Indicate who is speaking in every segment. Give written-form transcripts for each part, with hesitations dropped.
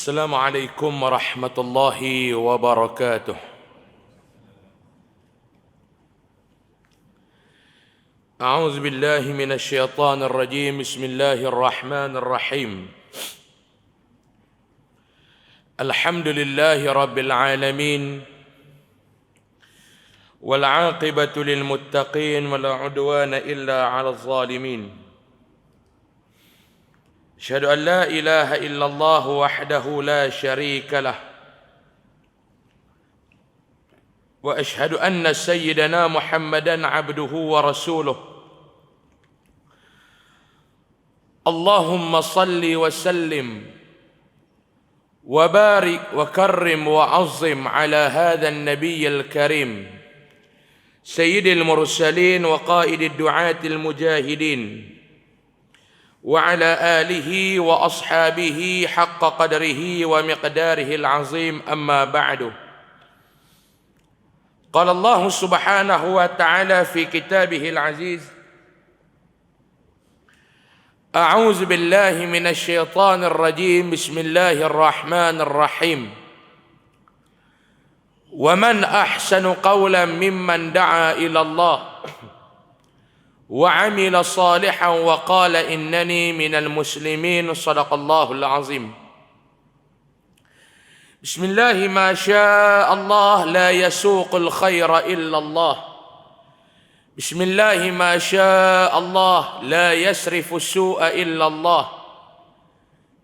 Speaker 1: السلام عليكم ورحمة الله وبركاته. أعوذ بالله من الشيطان الرجيم. بسم الله الرحمن الرحيم. الحمد لله رب العالمين، والعاقبة للمتقين، ولا عدوان إلا على الظالمين. أشهد أن لا إله إلا الله وحده لا شريك له، وأشهد أن سيدنا محمدا عبده ورسوله. اللهم صل وسلم وبارك وكرم وعظم على هذا النبي الكريم سيد المرسلين وقائد الدعاة المجاهدين، وعلى آله وأصحابه حق قدره ومقداره العظيم. أما بعد، قال الله سبحانه وتعالى في كتابه العزيز: أعوذ بالله من الشيطان الرجيم. بسم الله الرحمن الرحيم. ومن أحسن قولا ممن دعا إلى الله وعمل صالحا وقال إنني من المسلمين. صدق الله العظيم. بسم الله ما شاء الله لا يسوق الخير إلا الله. بسم الله ما شاء الله لا يسرف السوء إلا الله.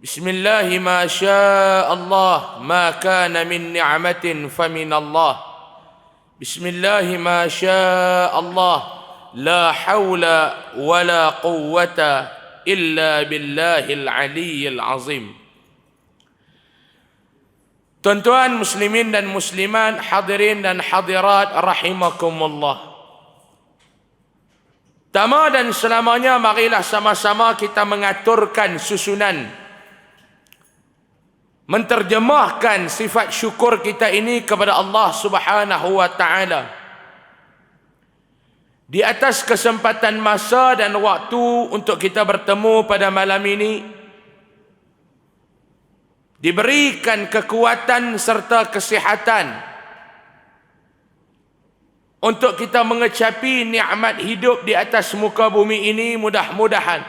Speaker 1: بسم الله ما شاء الله ما كان من نعمة فمن الله. بسم الله ما شاء الله لا حول ولا قوة إلا بالله العلي العظيم. Tuan-tuan muslimin dan muslimat, hadirin dan hadirat rahimakumullah. Pertama dan selamanya, marilah sama-sama kita mengaturkan susunan menterjemahkan sifat syukur kita ini kepada Allah Subhanahu wa taala. Di atas kesempatan masa dan waktu untuk kita bertemu pada malam ini, diberikan kekuatan serta kesihatan untuk kita mengecapi nikmat hidup di atas muka bumi ini. Mudah-mudahan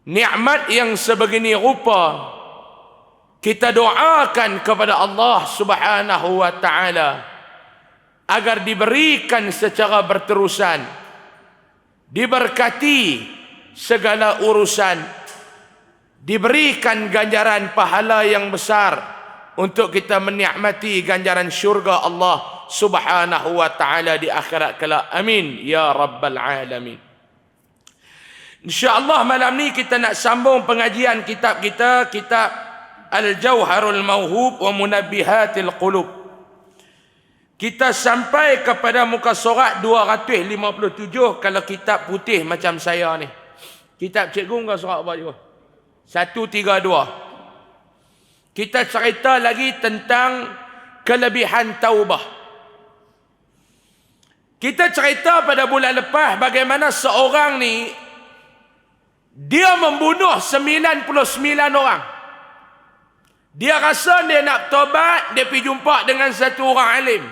Speaker 1: nikmat yang sebegini rupa kita doakan kepada Allah Subhanahu wa taala agar diberikan secara berterusan, diberkati segala urusan, diberikan ganjaran pahala yang besar untuk kita menikmati ganjaran syurga Allah Subhanahu wa taala di akhirat kelak. Amin ya rabbal alamin. InsyaAllah malam ni kita nak sambung pengajian kitab kita, kitab Al-Jawharul Mawhub wa Munabbihatil Qulub. Kita sampai kepada muka surat 257 kalau kitab putih macam saya ni. Kitab cikgu enggak surat apa juga? 132. Kita cerita lagi tentang kelebihan taubah. Kita cerita pada bulan lepas bagaimana seorang ni dia membunuh 99 orang. Dia rasa dia nak tobat, dia pergi jumpa dengan satu orang alim.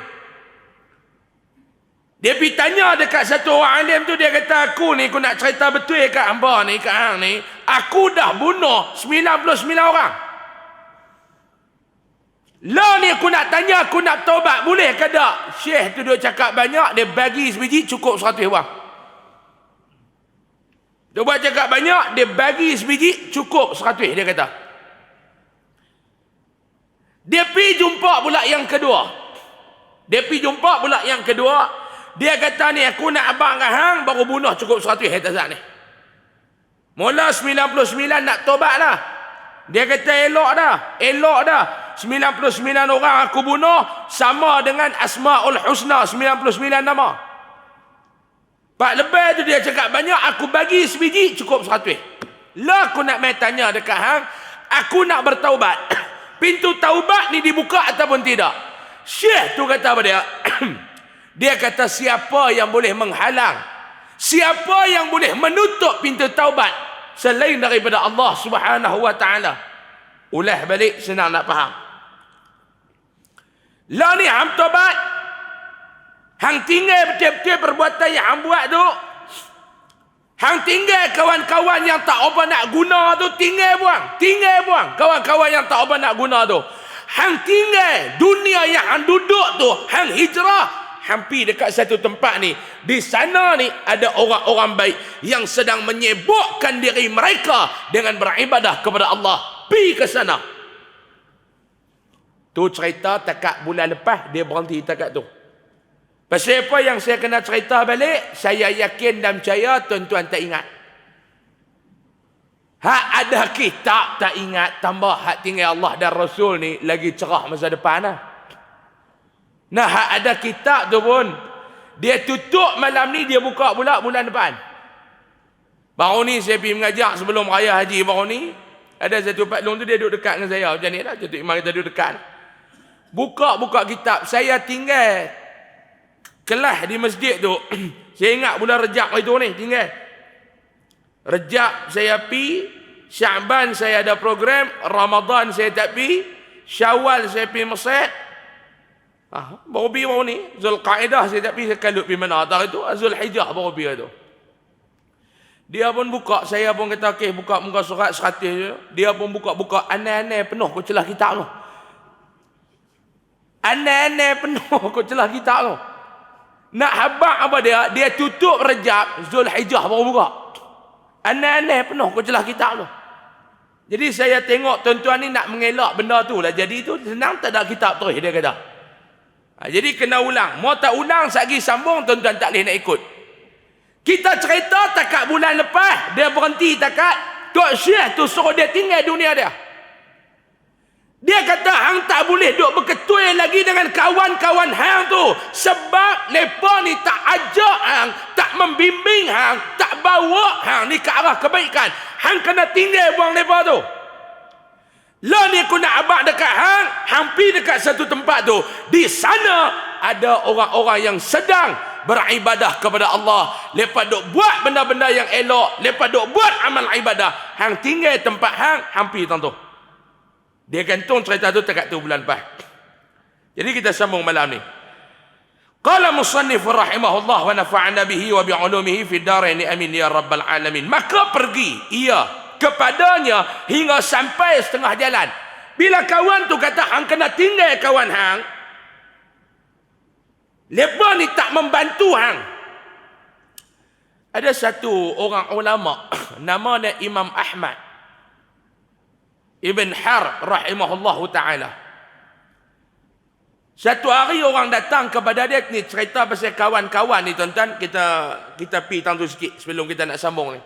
Speaker 1: Dia pergi tanya dekat satu orang alim tu, dia kata, aku ni, aku nak cerita betul kat hamba ni, kat hang ni, aku dah bunuh 99 orang. Lah ni aku nak tanya, aku nak taubat, boleh ke tak? Syekh tu dia cakap banyak, dia bagi sebiji cukup 100 orang. Dia buat cakap banyak, dia bagi sebiji cukup 100, dia kata. Dia pergi jumpa pula yang kedua. Dia kata ni, aku nak abang kat hang, baru bunuh cukup 100 hektar ni. Mula 99 nak tobat lah. Dia kata elok dah. 99 orang aku bunuh sama dengan Asmaul Husna, 99 nama. Pak lebih tu dia cakap banyak, aku bagi sebiji cukup 100. Lah aku nak main tanya dekat hang, aku nak bertaubat. Pintu taubat ni dibuka ataupun tidak? Syekh tu kata apa dia? Dia kata siapa yang boleh menghalang, siapa yang boleh menutup pintu taubat selain daripada Allah Subhanahu wa taala? Ulah balik senang nak faham. Lah ni hang tobat. Hang tinggal betul-betul perbuatan yang hang buat tu. Hang tinggal kawan-kawan yang tak apa nak guna tu, tinggal buang. Tinggal buang kawan-kawan yang tak apa nak guna tu. Hang tinggal dunia yang hang duduk tu, hang hijrah. Hampir dekat satu tempat ni, di sana ni ada orang-orang baik yang sedang menyibukkan diri mereka dengan beribadah kepada Allah. Pi ke sana. Tu cerita takat bulan lepas dia berhenti takat tu. Pasal apa yang saya kena cerita balik? Saya yakin dan percaya tuan-tuan tak ingat. Hak ada kitab tak ingat, tambah hak tinggal Allah dan Rasul ni lagi cerah masa depan lah. Nah, hak ada kitab tu pun dia tutup malam ni, dia buka pula bulan depan. Baru ni saya pergi mengajak sebelum raya haji baru ni. Ada satu Pak Long tu dia duduk dekat dengan saya. Macam ni lah, Datuk Imam kita duduk dekat. Buka kitab. Saya tinggal kelas di masjid tu. Saya ingat bulan Rejab itu ni tinggal. Rejab saya pi, Syaban saya ada program, Ramadan saya tak pi, Syawal saya pi Mesir. Baru pergi baru ni. Zulqaidah saya tak pergi, saya kalut pergi mana atas itu. Zulhijjah baru pergi tu. Dia pun buka, saya pun kata okey, buka muka surat 100 je. Dia pun buka aneh-aneh penuh kau celah kitab tu. Aneh-aneh penuh kau celah kitab tu. Nak habaq apa dia? Dia tutup Rejab, Zulhijjah baru buka. Aneh-aneh penuh kau celah kitab tu. Jadi saya tengok tuan-tuan ni nak mengelak benda tu lah. Jadi tu senang tak ada kitab terus dia kata. Jadi kena ulang. Mau tak ulang, sagi sambung, tuan-tuan tak boleh nak ikut. Kita cerita takat bulan lepas, dia berhenti takat. Tok Syekh tu suruh dia tinggal dunia dia. Dia kata, hang tak boleh duk berketul lagi dengan kawan-kawan hang tu. Sebab mereka ni tak ajak hang, tak membimbing hang, tak bawa hang ni ke arah kebaikan. Hang kena tinggal buang mereka tu. Lah ni aku nak abang dekat hang, hampir dekat satu tempat tu. Di sana ada orang-orang yang sedang beribadah kepada Allah. Lepas duk buat benda-benda yang elok, lepas duk buat amal ibadah. Hang tinggal tempat hang, hampir tentu. Dia gantung cerita tu dekat tu bulan lepas. Jadi kita sambung malam ni. Qala musannif rahimahullah wa nafa'ana bihi wa bi'ulumihi fi darain amin ya rabbal alamin. Maka pergi ia kepadanya hingga sampai setengah jalan. Bila kawan tu kata hang kena tinggal kawan hang, mereka ni tak membantu hang. Ada satu orang ulama nama dia Imam Ahmad Ibn Harb rahimahullahu ta'ala. Satu hari orang datang kepada dia ni cerita pasal kawan-kawan ni tuan-tuan. Kita pi tang tu sikit sebelum kita nak sambung ni.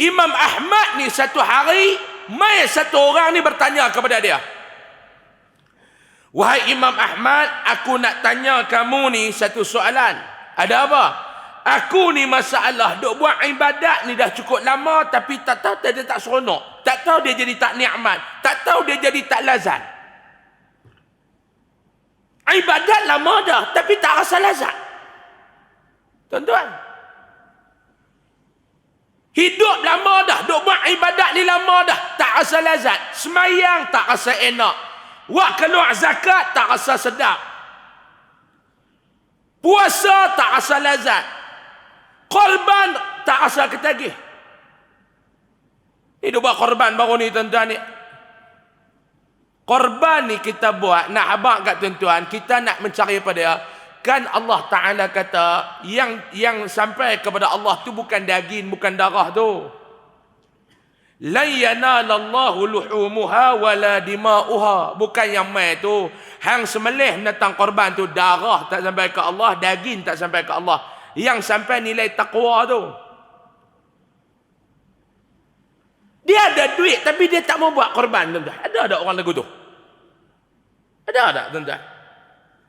Speaker 1: Imam Ahmad ni satu hari mai satu orang ni bertanya kepada dia. Wahai Imam Ahmad, aku nak tanya kamu ni satu soalan. Ada apa? Aku ni masalah duk buat ibadat ni dah cukup lama tapi tak tahu dia tak seronok. Tak tahu dia jadi tak nikmat. Tak tahu dia jadi tak lazat. Ibadat lama dah tapi tak rasa lazat. Tuan-tuan, hidup lama dah, duk buat ibadat ni lama dah, tak rasa lazat. Semayang tak rasa enak. Wak keluar zakat tak rasa sedap. Puasa tak rasa lazat. Korban tak rasa ketagih. Ni duk buat korban baru ni tuan-tuan ni. Korban ni kita buat, nak habaq kat tuan-tuan, kita nak mencari pada dia. Kan Allah Ta'ala kata, yang sampai kepada Allah tu bukan daging, bukan darah tu. Lan yanalallahu luhumuha wala dima'uha. Bukan yang mai tu. Hang semelih menentang korban tu, darah tak sampai ke Allah, daging tak sampai ke Allah. Yang sampai nilai taqwa tu. Dia ada duit tapi dia tak mau buat korban, tuan-tuan. Ada orang lagu tu? Ada tuan-tuan?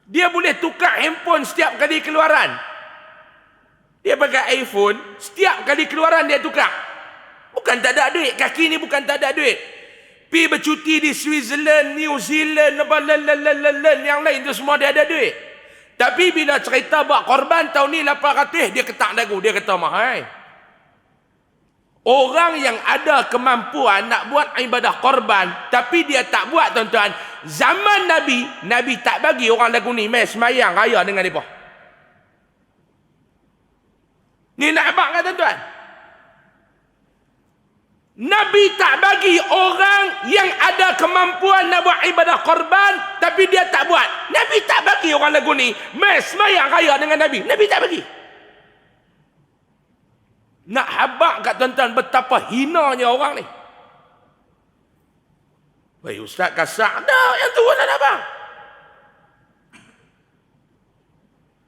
Speaker 1: Dia boleh tukar handphone setiap kali keluaran. Dia pakai iPhone, setiap kali keluaran dia tukar. Bukan tak ada duit. Kaki ni bukan tak ada duit. Pergi bercuti di Switzerland, New Zealand, yang lain tu semua dia ada duit. Tapi bila cerita buat korban tahun ni 800, dia ketak dagu. Dia kata mahal. Orang yang ada kemampuan nak buat ibadah korban, tapi dia tak buat, tuan-tuan. Zaman Nabi, Nabi tak bagi orang lagu ni mai semayang raya dengan mereka. Ni nak abang kan, tuan-tuan? Nabi tak bagi orang yang ada kemampuan nak buat ibadah korban, tapi dia tak buat. Nabi tak bagi orang lagu ni mai semayang raya dengan Nabi. Nabi tak bagi. Nak habaq kat tuan-tuan betapa hinanya orang ni. Wei, ustaz kasar dah yang tu lah abang.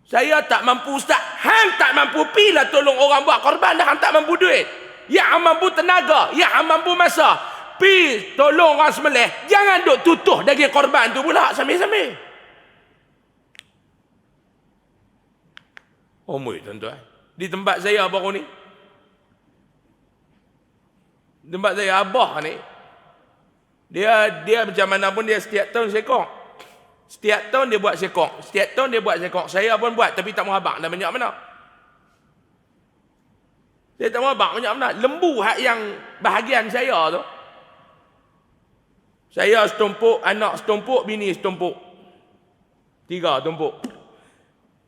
Speaker 1: Saya tak mampu, ustaz. Hang tak mampu, pilah tolong orang buat korban dah. Hang tak mampu duit. Ya, hang mampu tenaga. Ya, hang mampu masa. Pi tolong orang sembelih. Jangan duk tutuh daging korban tu pula sambil-sambil. Omoi, tuan-tuan. Di tempat saya baru ni, tempat saya abah ni, dia macam mana pun dia setiap tahun sekong. Setiap tahun dia buat sekong. Setiap tahun dia buat sekong. Saya pun buat, tapi tak mau abang dah banyak mana. Saya tak mau abang banyak mana. Lembu hak yang bahagian saya tu, saya setumpuk, anak setumpuk, bini setumpuk. 3 tumpuk.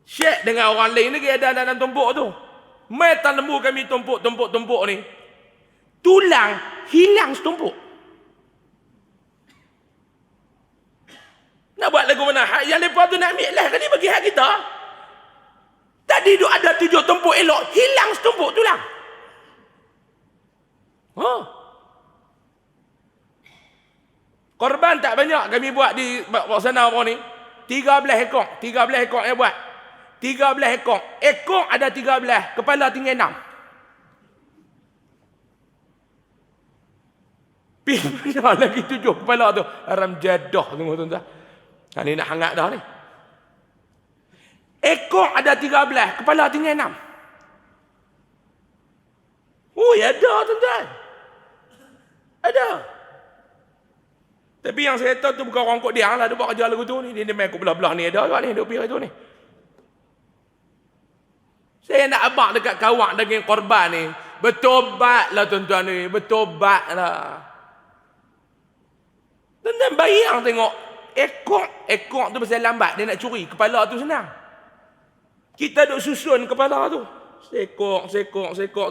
Speaker 1: Syekh dengan orang lain lagi ada dalam tumpuk tu. Metan lembu kami tumpuk ni, tulang hilang setumpuk. Nak buat lagu mana? Hak yang lepas tu nak ambil lah. Kan dia bagi hak kita. Tadi tu ada 7 tumpuk elok. Hilang setumpuk tulang. Korban tak banyak kami buat di sana orang ni. 13 ekor. 13 ekor yang buat. 13 ekor. Ekor ada 13. Kepala tinggal 6. Mana lagi 7 kepala tu. Haram jadah tengok tuan-tuan. Ni nak hangat dah ni. Ekor ada 13. Kepala tinggal 6. Oh, ya ada tuan-tuan. Ada. Tapi yang saya tahu tu bukan orang kot dia lah. Dia buat kerja lagu tu ni. Dia main kot belah-belah ni ada juga ni. Dia pergi tu ni. Saya nak abang dekat kawak daging korban ni. Bertobatlah tuan-tuan ni. Bertobatlah. Tuan-tuan bayang tengok. Ekor tu pasal lambat. Dia nak curi. Kepala tu senang. Kita duk susun kepala tu. Sekok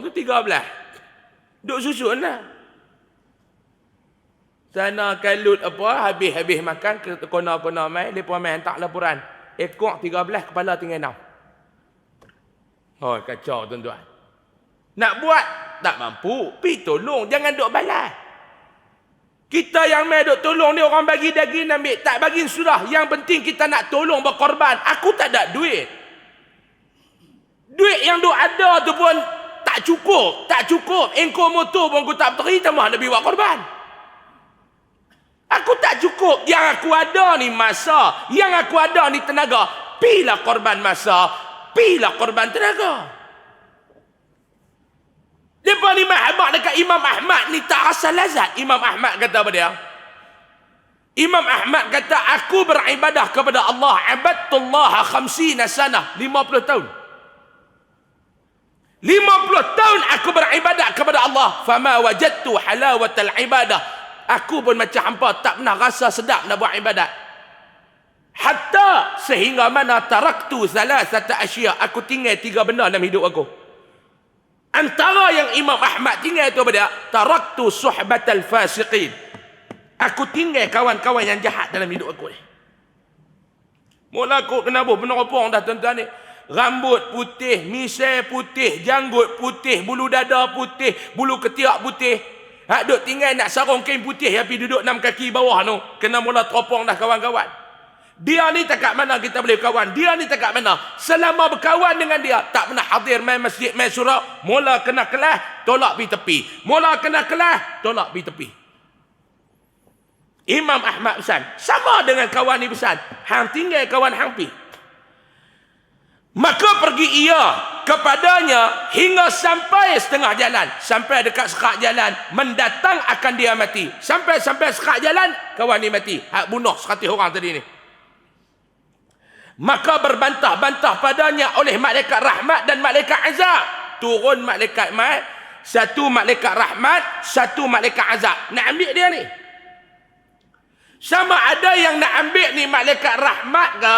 Speaker 1: tu 13. Duk susun lah. Sana kalut apa, habis makan, ke kona-kona mai, mereka mai hantar laporan. Ekor 13, kepala tinggal 6. Oh, kacau tuan-tuan. Nak buat, tak mampu. Pergi tolong, jangan duk balas. Kita yang mai duk tolong ni, orang bagi daging ambil. Tak bagi sudah. Yang penting kita nak tolong berkorban. Aku tak ada duit. Duit yang duk ada tu pun tak cukup. Tak cukup. Engkau motor pun aku tak beri, tambah nak buat korban. Aku tak cukup. Yang aku ada ni masa. Yang aku ada ni tenaga. Pilah korban masa. Pilah korban tenaga. Lepas ni mahabak dekat Imam Ahmad ni tak rasa lazat. Imam Ahmad kata apa dia? Imam Ahmad kata, aku beribadah kepada Allah. Abadtullaha 50 sanah. 50 tahun. 50 tahun aku beribadah kepada Allah. Fama wajadtu halawatal ibadah. Aku pun macam hampa tak pernah rasa sedap nak buat ibadat. Hatta sehingga mana taraktu salasata asya. Aku tinggal 3 benda dalam hidup aku. Antara yang Imam Ahmad tinggal itu apa dia? Taraktu suhbatal fasiqin. Aku tinggal kawan-kawan yang jahat dalam hidup aku ni. Mula aku kena peneropong dah tuan-tuan ni. Rambut putih, misai putih, janggut putih, bulu dada putih, bulu ketiak putih. Hak duk tinggal nak sarung kain putih tapi duduk 6 kaki bawah tu. Kena mula teropong dah kawan-kawan. Dia ni tak kat mana kita boleh kawan. Dia ni tak kat mana. Selama berkawan dengan dia, tak pernah hadir main masjid, main surau. Mula kena kelas, tolak pergi tepi. Mula kena kelas, tolak pergi tepi. Imam Ahmad pesan, sama dengan kawan ni pesan. Hang tinggal kawan hang pi. Maka pergi ia kepadanya hingga sampai setengah jalan. Sampai dekat sekat jalan. Mendatang akan dia mati. Sampai sekat jalan, kawan ni mati. Hak bunuh 100 orang tadi ni. Maka berbantah-bantah padanya oleh malaikat rahmat dan malaikat azab. Turun malaikat mat. Satu malaikat rahmat, satu malaikat azab. Nak ambil dia ni. Sama ada yang nak ambil ni malaikat rahmat ke,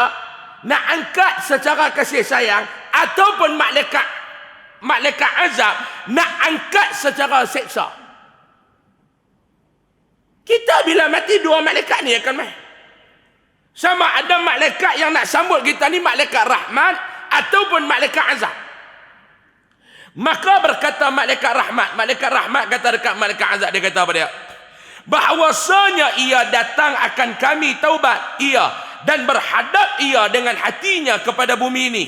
Speaker 1: nak angkat secara kasih sayang, ataupun malaikat azab nak angkat secara seksa. Kita bila mati dua malaikat ni akan mai. Sama ada malaikat yang nak sambut kita ni malaikat rahmat ataupun malaikat azab. Maka berkata malaikat rahmat kata dekat malaikat azab, dia kata apa dia? Bahawasanya ia datang akan kami taubat ia dan berhadap ia dengan hatinya kepada bumi ini.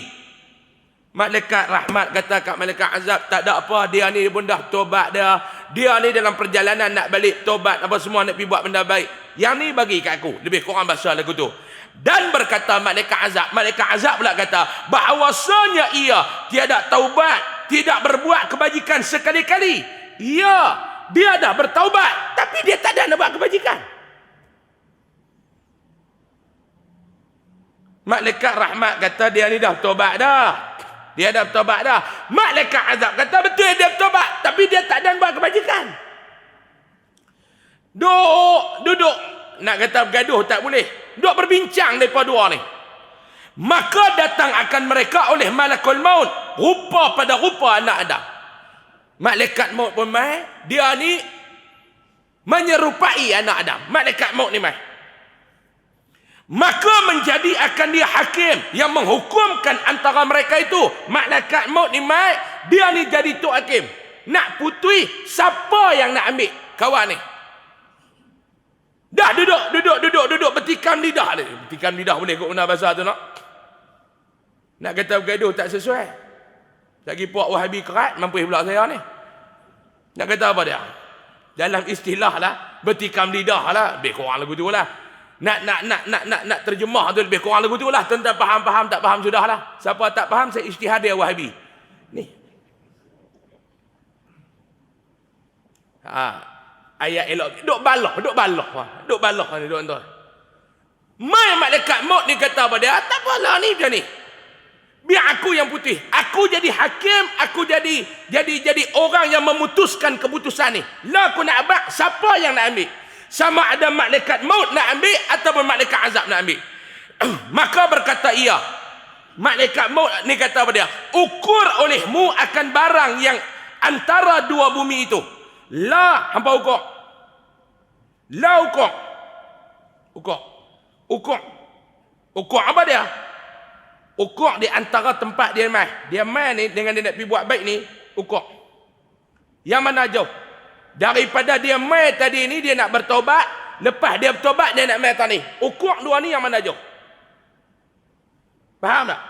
Speaker 1: Malaikat rahmat kata kat malaikat azab, tak ada apa, dia ni pun dah taubat dah. Dia ni dalam perjalanan nak balik taubat apa semua, nak pergi buat benda baik. Yang ni bagi kat aku. Lebih kurang bahasa lagu tu. Dan berkata malaikat azab pula kata bahawasanya ia tiada taubat, tidak berbuat kebajikan sekali-kali. Dia dah bertaubat tapi dia tak ada nak buat kebajikan. Malaikat rahmat kata dia ni dah taubat dah. Dia dah bertaubat dah. Malaikat azab kata betul dia bertaubat tapi dia tak ada nak buat kebajikan. Duduk nak kata bergaduh tak boleh. Duduk berbincang mereka dua ni. Maka datang akan mereka oleh malakul maut, rupa pada rupa anak Adam. Malaikat maut pun mai, dia ni menyerupai anak Adam. Malaikat maut ni mai. Maka menjadi akan dia hakim yang menghukumkan antara mereka itu. Malaikat maut ni mai, dia ni jadi tok hakim. Nak putui siapa yang nak ambil kawan ni. Dah duduk bertikam lidah. Bertikam lidah boleh kok guna bahasa tu nak. Nak kata bergaduh tak sesuai. Lagi puak Wahabi kerat mampus pula saya ni. Nak kata apa dia? Dalam istilah lah, bertikam lidah lah, lebih kurang lagu tu lah. Nak terjemah tu lebih kurang lagu tu lah. Tentang faham tak faham sudah lah. Siapa tak faham saya ijtihad dia Wahabi. Ni. Ayat elok. Duk baloh ni duk tuan. Mai malaikat maut ni kata apa dia? Tak apalah ni dia ni. Biar aku yang putih. Aku jadi hakim, aku jadi orang yang memutuskan keputusan ni. Lah aku nak abad, siapa yang nak ambil? Sama ada malaikat maut nak ambil ataupun malaikat azab nak ambil. Maka berkata ia, malaikat maut ni kata apa dia? Ukur olehmu akan barang yang antara dua bumi itu. La hampa ukur. La ukur. Ukur apa dia? Ukur di antara tempat dia mai. Dia mai ni dengan dia nak pergi buat baik ni, ukur. Yang mana jauh? Daripada dia mai tadi ni dia nak bertaubat, lepas dia bertaubat dia nak mai tadi. Ukur dua ni yang mana jauh? Faham tak?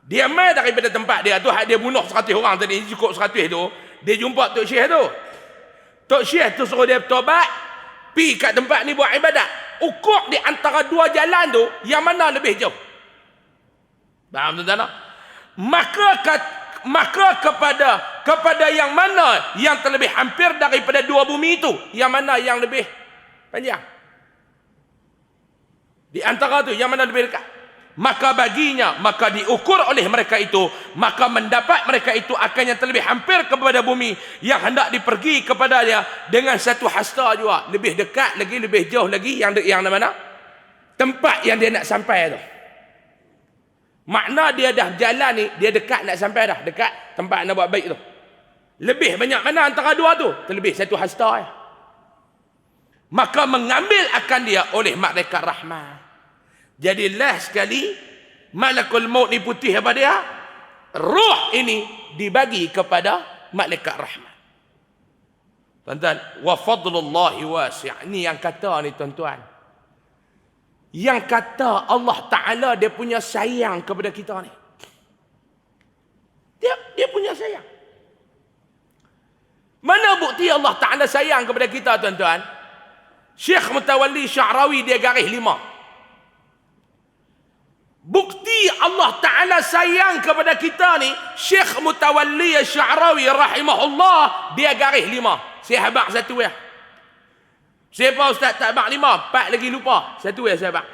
Speaker 1: Dia mai daripada tempat dia tu, dia bunuh 100 orang tadi, cukup 100 tu, dia jumpa Tok Syekh tu. Tok Syekh tu suruh dia bertaubat, pergi kat tempat ni buat ibadat. Ukur di antara dua jalan tu, yang mana lebih jauh? Faham tuan-tuan? Maka kepada yang mana yang terlebih hampir daripada dua bumi itu, yang mana yang lebih panjang? Di antara tu yang mana lebih dekat? Maka baginya, maka diukur oleh mereka itu, maka mendapat mereka itu akan yang terlebih hampir kepada bumi yang hendak dipergi kepadanya dengan satu hasta juga, lebih dekat lagi, lebih jauh lagi yang mana? Tempat yang dia nak sampai tu. Makna dia dah jalan ni, dia dekat nak sampai dah. Dekat tempat nak buat baik tu. Lebih banyak mana antara dua tu? Terlebih satu hasta. Maka mengambil akan dia oleh malaikat rahmat. Jadi last sekali, malakul maut ni putih apa dia? Ruh ini dibagi kepada malaikat rahmat. Tuan-tuan, wa fadlullahi wasi'. Ni yang kata ni tuan-tuan. Yang kata Allah Ta'ala dia punya sayang kepada kita ni. Dia punya sayang. Mana bukti Allah Ta'ala sayang kepada kita tuan-tuan? Syekh Mutawalli Sya'rawi dia garis 5. Bukti Allah Ta'ala sayang kepada kita ni, Syekh Mutawalli Sya'rawi rahimahullah dia garis 5. Saya habaq satu ya. Siapa ustaz tak habaq 5? 4 lagi lupa. Satu ya saya habaq.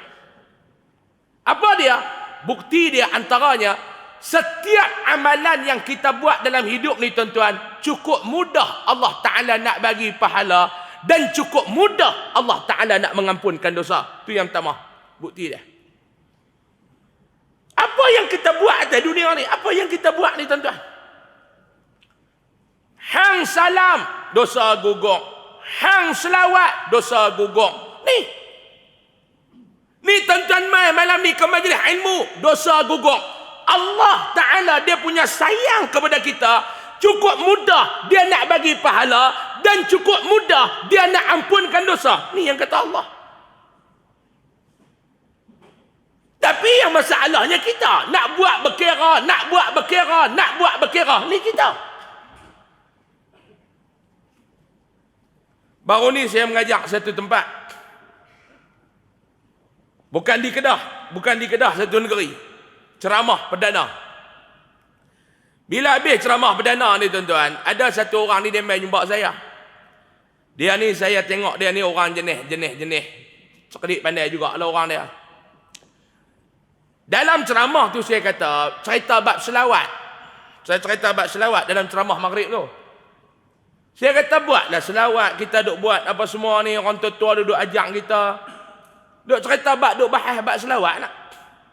Speaker 1: Apa dia? Bukti dia antaranya setiap amalan yang kita buat dalam hidup ni tuan-tuan, cukup mudah Allah Ta'ala nak bagi pahala dan cukup mudah Allah Ta'ala nak mengampunkan dosa. Itu yang pertama. Bukti dia. Apa yang kita buat atas dunia ni? Apa yang kita buat ni tuan-tuan? Hang salam, dosa gugur. Hang selawat, dosa gugur. Ni tuan-tuan mai malam ni ke majlis ilmu, dosa gugur. Allah Ta'ala dia punya sayang kepada kita, cukup mudah dia nak bagi pahala dan cukup mudah dia nak ampunkan dosa. Ni yang kata Allah. Tapi yang masalahnya kita nak buat berkira, nak buat berkira, nak buat berkira. Ni kita. Baru ni saya mengajak satu tempat. Bukan di Kedah, satu negeri. Ceramah perdana. Bila habis ceramah perdana ni tuan-tuan, ada satu orang ni dia main jumpa saya. Dia ni saya tengok dia ni orang jenis. Sekedik pandai juga lah orang dia. Dalam ceramah tu saya kata, cerita bab selawat. Saya cerita bab selawat dalam ceramah maghrib tu. Saya kata buatlah selawat, kita duk buat apa semua ni, orang tua-tua duduk ajak kita. Duk cerita duk bahas bab selawat nak.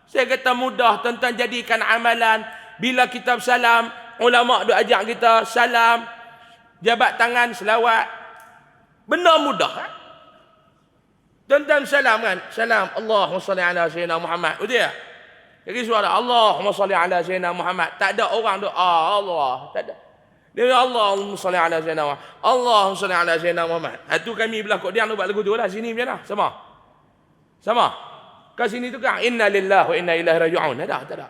Speaker 1: Saya kata mudah tuan-tuan jadikan amalan. Bila kita bersalam, ulama duk ajak kita salam, jabat tangan, selawat. Benda mudah. Tuan-tuan salam kan? Salam. Allahumma salli ala sayyidina Muhammad. Betul tak? Jadi suara Allahumma salli ala sayyidina Muhammad. Tak ada orang duk Allah. Tak ada. Dia Allahumma salli ala sayyidina Muhammad. Allahumma salli ala sayyidina Muhammad. Itu kami belah Qodian buat lagu tu lah. Sini macam mana? Sama. Kat sini tu kan inna lillahi wa inna ilaihi raji'un. Tak ada.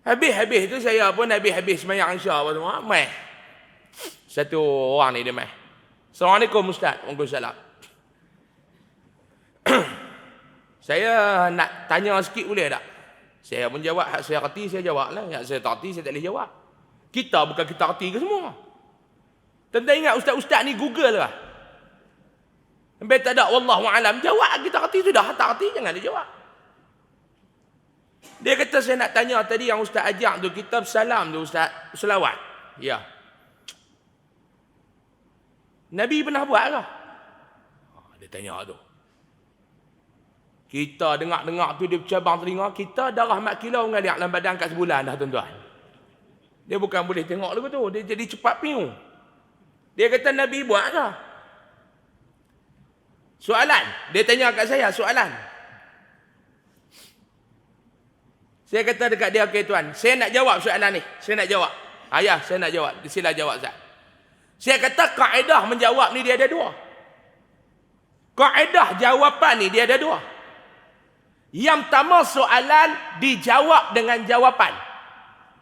Speaker 1: Habis tu saya pun habis sembahyang Isya apa semua. Mai. Satu orang ni dia mai. Assalamualaikum Ustaz. Waalaikumsalam. Saya nak tanya sikit boleh tak? Saya pun jawab, hak saya reti saya jawab lah. Hak saya tak reti saya tak boleh jawab. Kita bukan kita reti ke semua? Tentang ingat ustaz-ustaz ni Google lah. Sampai tak ada wallahu alam, jawab kita reti sudah, tak reti jangan dia jawab. Dia kata saya nak tanya tadi yang ustaz ajak tu, kitab salam tu ustaz, selawat. Ya. Nabi pernah buat ke? Dia tanya tu. Kita dengar-dengar tu dia bercabang telinga, kita darah mak kilau mengalir dalam badan kat sebulan dah tuan-tuan. Dia bukan boleh tengok lagu tu, dia jadi cepat piu. Dia kata Nabi buat ke? Soalan, dia tanya kat saya soalan. Saya kata dekat dia, okey tuan, saya nak jawab soalan ni. Saya nak jawab. Ayah, saya nak jawab. Sila jawab Ustaz. Saya kata kaedah menjawab ni dia ada dua. Kaedah jawapan ni dia ada dua. Yang pertama soalan dijawab dengan jawapan.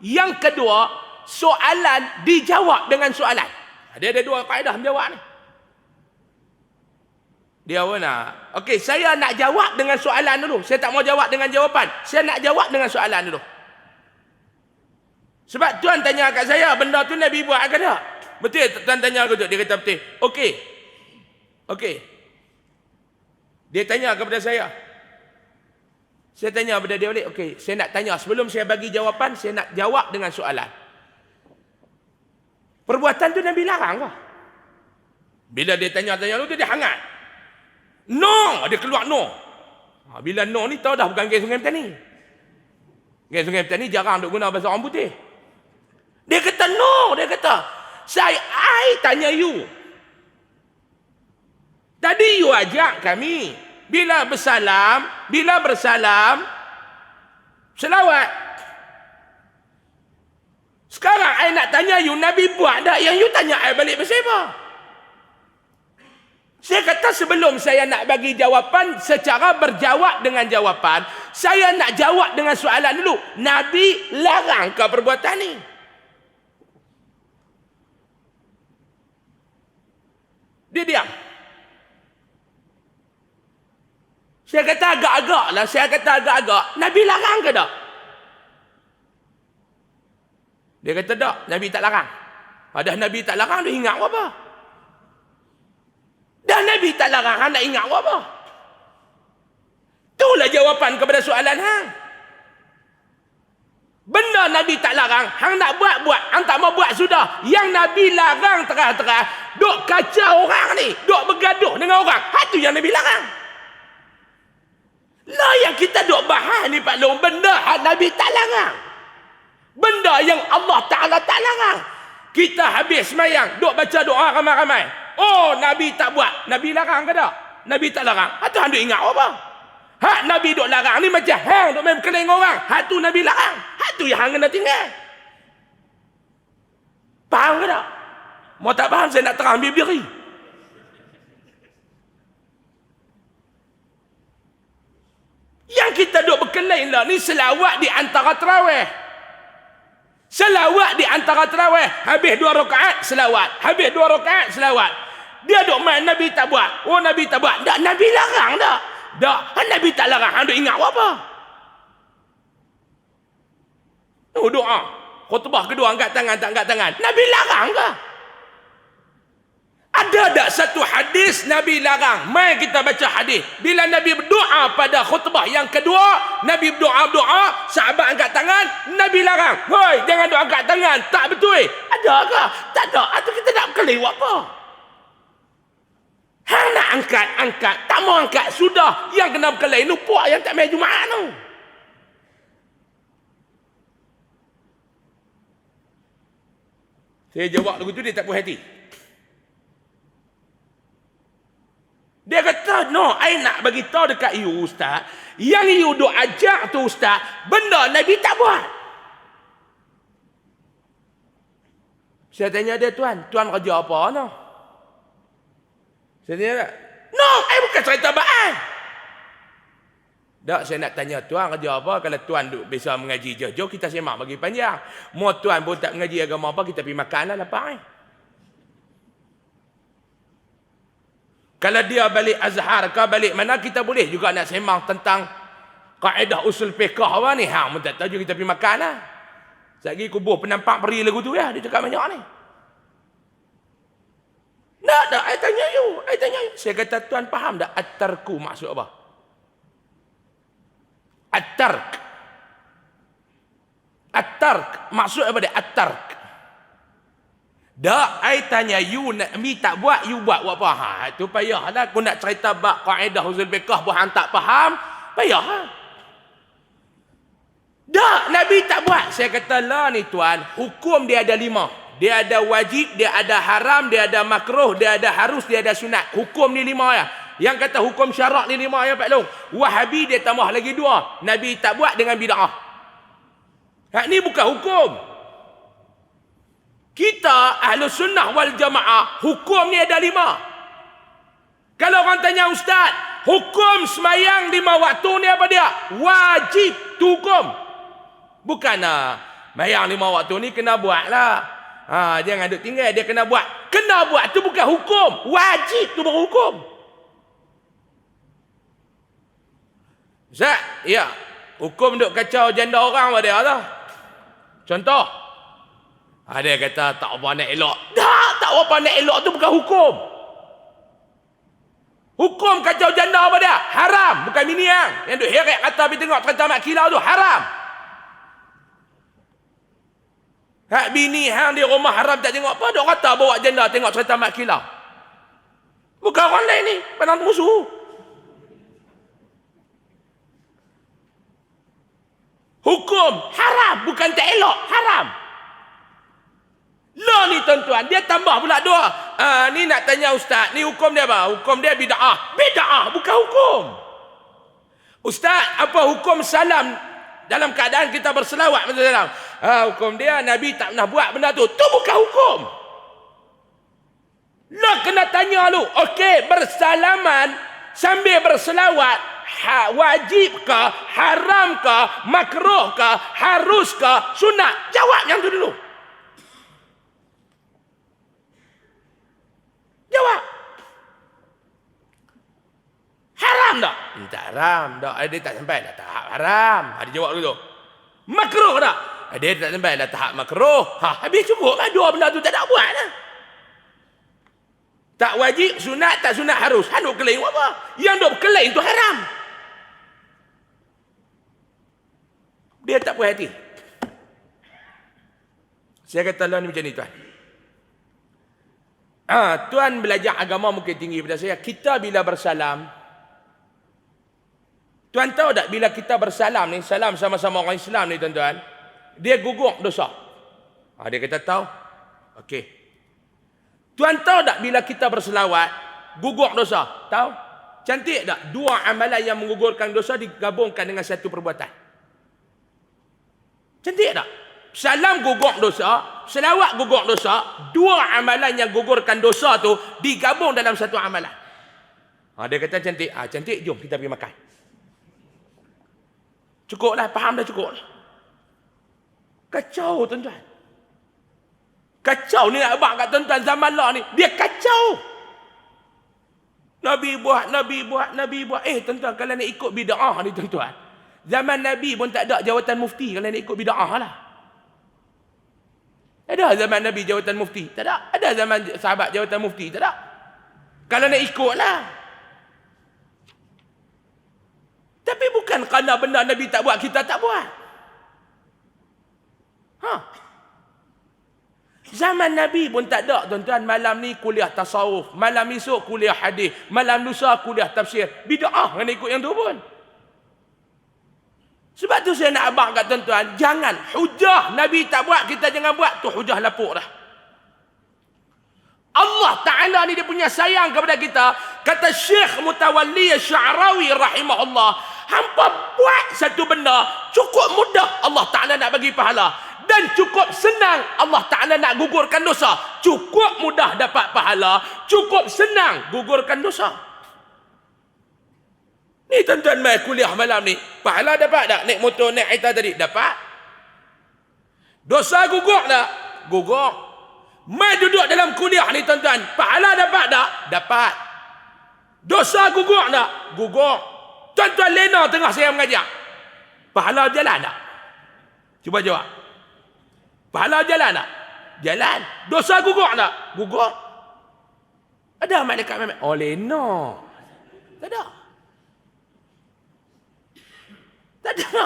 Speaker 1: Yang kedua soalan dijawab dengan soalan. Dia ada dua kaedah menjawab ni. Dia pun nak. Okey, saya nak jawab dengan soalan dulu. Saya tak mau jawab dengan jawapan. Saya nak jawab dengan soalan dulu. Sebab tuan tanya kat saya, benda tu Nabi buat ke tak? Betul tuan tanya aku tu? Dia kata betul. Okey. Dia tanya kepada saya. Saya tanya kepada dia balik. Okey, saya nak tanya. Sebelum saya bagi jawapan, saya nak jawab dengan soalan. Perbuatan tu Nabi larang ke? Bila dia tanya-tanya tu, dia hangat. No! Dia keluar no. Bila no ni tahu dah bukan geng Sungai Petani. Geng Sungai Petani jarang duk guna bahasa orang putih. Dia kata no. Dia kata, I tanya you. Tadi you ajak kami. Bila bersalam, selawat. Sekarang I nak tanya you, Nabi buat tak? Yang you tanya I balik pasal apa? Saya kata sebelum saya nak bagi jawapan secara berjawab dengan jawapan, saya nak jawab dengan soalan dulu. Nabi larang ke perbuatan ni? Dia diam. Saya kata agak-agak lah. Nabi larang ke tak? Dia kata tak, Nabi tak larang. Padahal Nabi tak larang, dia ingat apa? Dan Nabi tak larang, nak ingat apa? Itulah jawapan kepada soalan hang. Benda Nabi tak larang, hang nak buat, hang tak mau buat sudah. Yang Nabi larang terang-terang, duk kacau orang ni, duk bergaduh dengan orang. Hak tu yang Nabi larang. Lah yang kita duk bahas ni Pak Long, benda hak Nabi tak larang. Benda yang Allah Ta'ala tak larang. Kita habis semayang, duk baca doa ramai-ramai. Oh, Nabi tak buat. Nabi larang ke tak? Nabi tak larang. Hak tu hang duk ingat apa? Hak Nabi duk larang ni macam hang duk main berkeling orang. Hak tu Nabi larang. Hak tu yang hang kena tinggal. Faham ke tak? Mau tak faham saya nak terang ambil diri. Yang kita duk berkeling lah ni selawat di antara tarawih. Selawat di antara tarawih. Habis 2 rakaat selawat. Habis 2 rakaat selawat. Dia duk main Nabi tak buat. Oh Nabi tak buat. Tak, Nabi larang tak? Tak. Nabi tak larang. Hang duk ingat apa? Oh doa. Khutbah kedua angkat tangan, tak angkat tangan. Nabi larang ke? Ada tak satu hadis Nabi larang? Mai kita baca hadis. Bila Nabi berdoa pada khutbah yang kedua, Nabi berdoa, sahabat angkat tangan, Nabi larang. Hoi, jangan doa angkat tangan. Tak betul. Ada ke? Tak ada. Atau kita nak berkeling buat apa? Hang nak angkat. Tak mau angkat. Sudah. Yang kena berkeling tu puak yang tak main Jumaat tu. Saya jawab lagu tu dia tak puas hati. Dia kata, no, I nak bagi tahu dekat you ustaz, yang you duk ajak tu ustaz, benda Nabi tak buat. Saya tanya dia, tuan kerja apa no? Saya tanya, no, I bukan cerita bahan. Tak, saya nak tanya tuan kerja apa. Kalau tuan duk biasa mengaji jauh-jauh, kita semak bagi panjang. Mau tuan pun tak mengaji agama apa, kita pergi makan lah lapang. Kalau dia balik Azhar ke balik mana, kita boleh juga nak sembang tentang kaedah usul fiqh apa ni. Hang pun tak tahu, kita pergi makan lah. Sekali kubur penampak peri lagu tu ya, dia cakap banyak ni. Tak, I tanya you. Saya kata, tuan faham tak at-tarku maksud apa? At-tark maksud apa dia? At-tark. Dak, I tanya you, Nabi tak buat, you buat apa? Ha, itu payahlah. Aku nak cerita bab kaedah usul fiqh, buhan tak faham, payah. Ha? Dak, Nabi tak buat. Saya kata lah ni tuan, hukum dia ada 5. Dia ada wajib, dia ada haram, dia ada makruh, dia ada harus, dia ada sunat. Hukum ni 5 ya. Yang kata hukum syarak ni 5 ya Pak Long. Wahabi dia tambah lagi 2. Nabi tak buat dengan bid'ah. Hak ni bukan hukum. Kita Ahlus Sunnah wal Jamaah, hukum ni ada 5. Kalau orang tanya ustaz, hukum semayang 5 waktu ni apa dia? Wajib, tu hukum. Bukan semayang 5 waktu ni kena buat lah. Jangan duk tinggal, dia kena buat. Kena buat tu bukan hukum. Wajib tu baru hukum. Ustaz, ya. Hukum duk kacau janda orang apa dia lah? Contoh. Dia kata tak apa nak elok. Tak apa nak elok tu bukan hukum. Hukum kacau janda apa dia? Haram. Bukan bini yang duk heret kata pergi tengok cerita mak kilau tu. Haram. Hak bini hang di rumah haram tak tengok apa? Duk kata bawa janda tengok cerita mak kilau. Bukan orang lain ni. Pandang musuh. Hukum haram. Bukan tak elok. Haram. Lah ni tuan-tuan, dia tambah pula 2. Ni nak tanya ustaz, ni hukum dia apa? Hukum dia bid'ah. Bid'ah bukan hukum. Ustaz, apa hukum salam dalam keadaan kita berselawat masa salam? Hukum dia Nabi tak pernah buat benda tu. Tu bukan hukum. Lah kena tanya lu. Okey, bersalaman sambil berselawat, wajib ke, haram ke, makruh ke, harus ke, sunat? Jawab yang tu dulu. Jawab. Haram tak? Tak haram. Tak. Dia tak sampai dah tahap haram. Dia jawab dulu. Makruh tak? Dia tak sampai dah tahap makruh. Habis cukup lah. 2 benda tu tak nak buat lah. Tak wajib, sunat, tak sunat, harus. Duk keling apa? Yang duk keling tu haram. Dia tak puas hati. Saya kata lah ni macam ni tuan. Tuan belajar agama mungkin tinggi pada saya. Kita bila bersalam, tuan tahu tak bila kita bersalam ni, salam sama-sama orang Islam ni tuan-tuan, dia gugur dosa. Dia kata tahu. Okey. Tuan tahu tak bila kita berselawat, gugur dosa? Tahu? Cantik tak? Dua amalan yang menggugurkan dosa digabungkan dengan satu perbuatan. Cantik tak? Salam gugur dosa, selawat gugur dosa, dua amalan yang gugurkan dosa tu digabung dalam satu amalan. Dia kata cantik. Cantik, jom kita pergi makan. Cukuplah, faham dah cukup. Kacau tuan-tuan. Kacau ni abang kat tuan-tuan zaman lah ni. Dia kacau. Nabi buat. Tuan-tuan, kalau nak ikut bid'ah ni tuan-tuan. Zaman Nabi pun tak ada jawatan mufti kalau nak ikut bid'ah lah. Ada zaman Nabi jawatan mufti? Tak ada. Ada zaman sahabat jawatan mufti? Tak ada. Kalau nak ikut lah. Tapi bukan kerana benda Nabi tak buat, kita tak buat. Zaman Nabi pun tak ada tuan-tuan. Malam ni kuliah tasawuf, malam esok kuliah hadis, malam lusa kuliah tafsir. Bid'ah kena ikut yang tu pun. Sebab tu saya nak abang kat tuan-tuan, jangan hujah Nabi tak buat, kita jangan buat, tu hujah lapuk dah. Allah Ta'ala ni dia punya sayang kepada kita. Kata Syekh Mutawalli Sya'rawi rahimahullah, hampa buat satu benda, cukup mudah Allah Ta'ala nak bagi pahala. Dan cukup senang Allah Ta'ala nak gugurkan dosa. Cukup mudah dapat pahala, cukup senang gugurkan dosa. Ni tuan-tuan mai kuliah malam ni, pahala dapat tak? Naik motor, naik kereta tadi, dapat. Dosa gugur tak? Gugur. Mai duduk dalam kuliah ni tuan-tuan, pahala dapat tak? Dapat. Dosa gugur tak? Gugur. Tuan-tuan lena tengah saya mengajar, pahala jalan tak? Cuba jawab. Pahala jalan tak? Jalan. Dosa gugur tak? Gugur. Ada malaikat memet? Lena. Tak ada. Tak ada.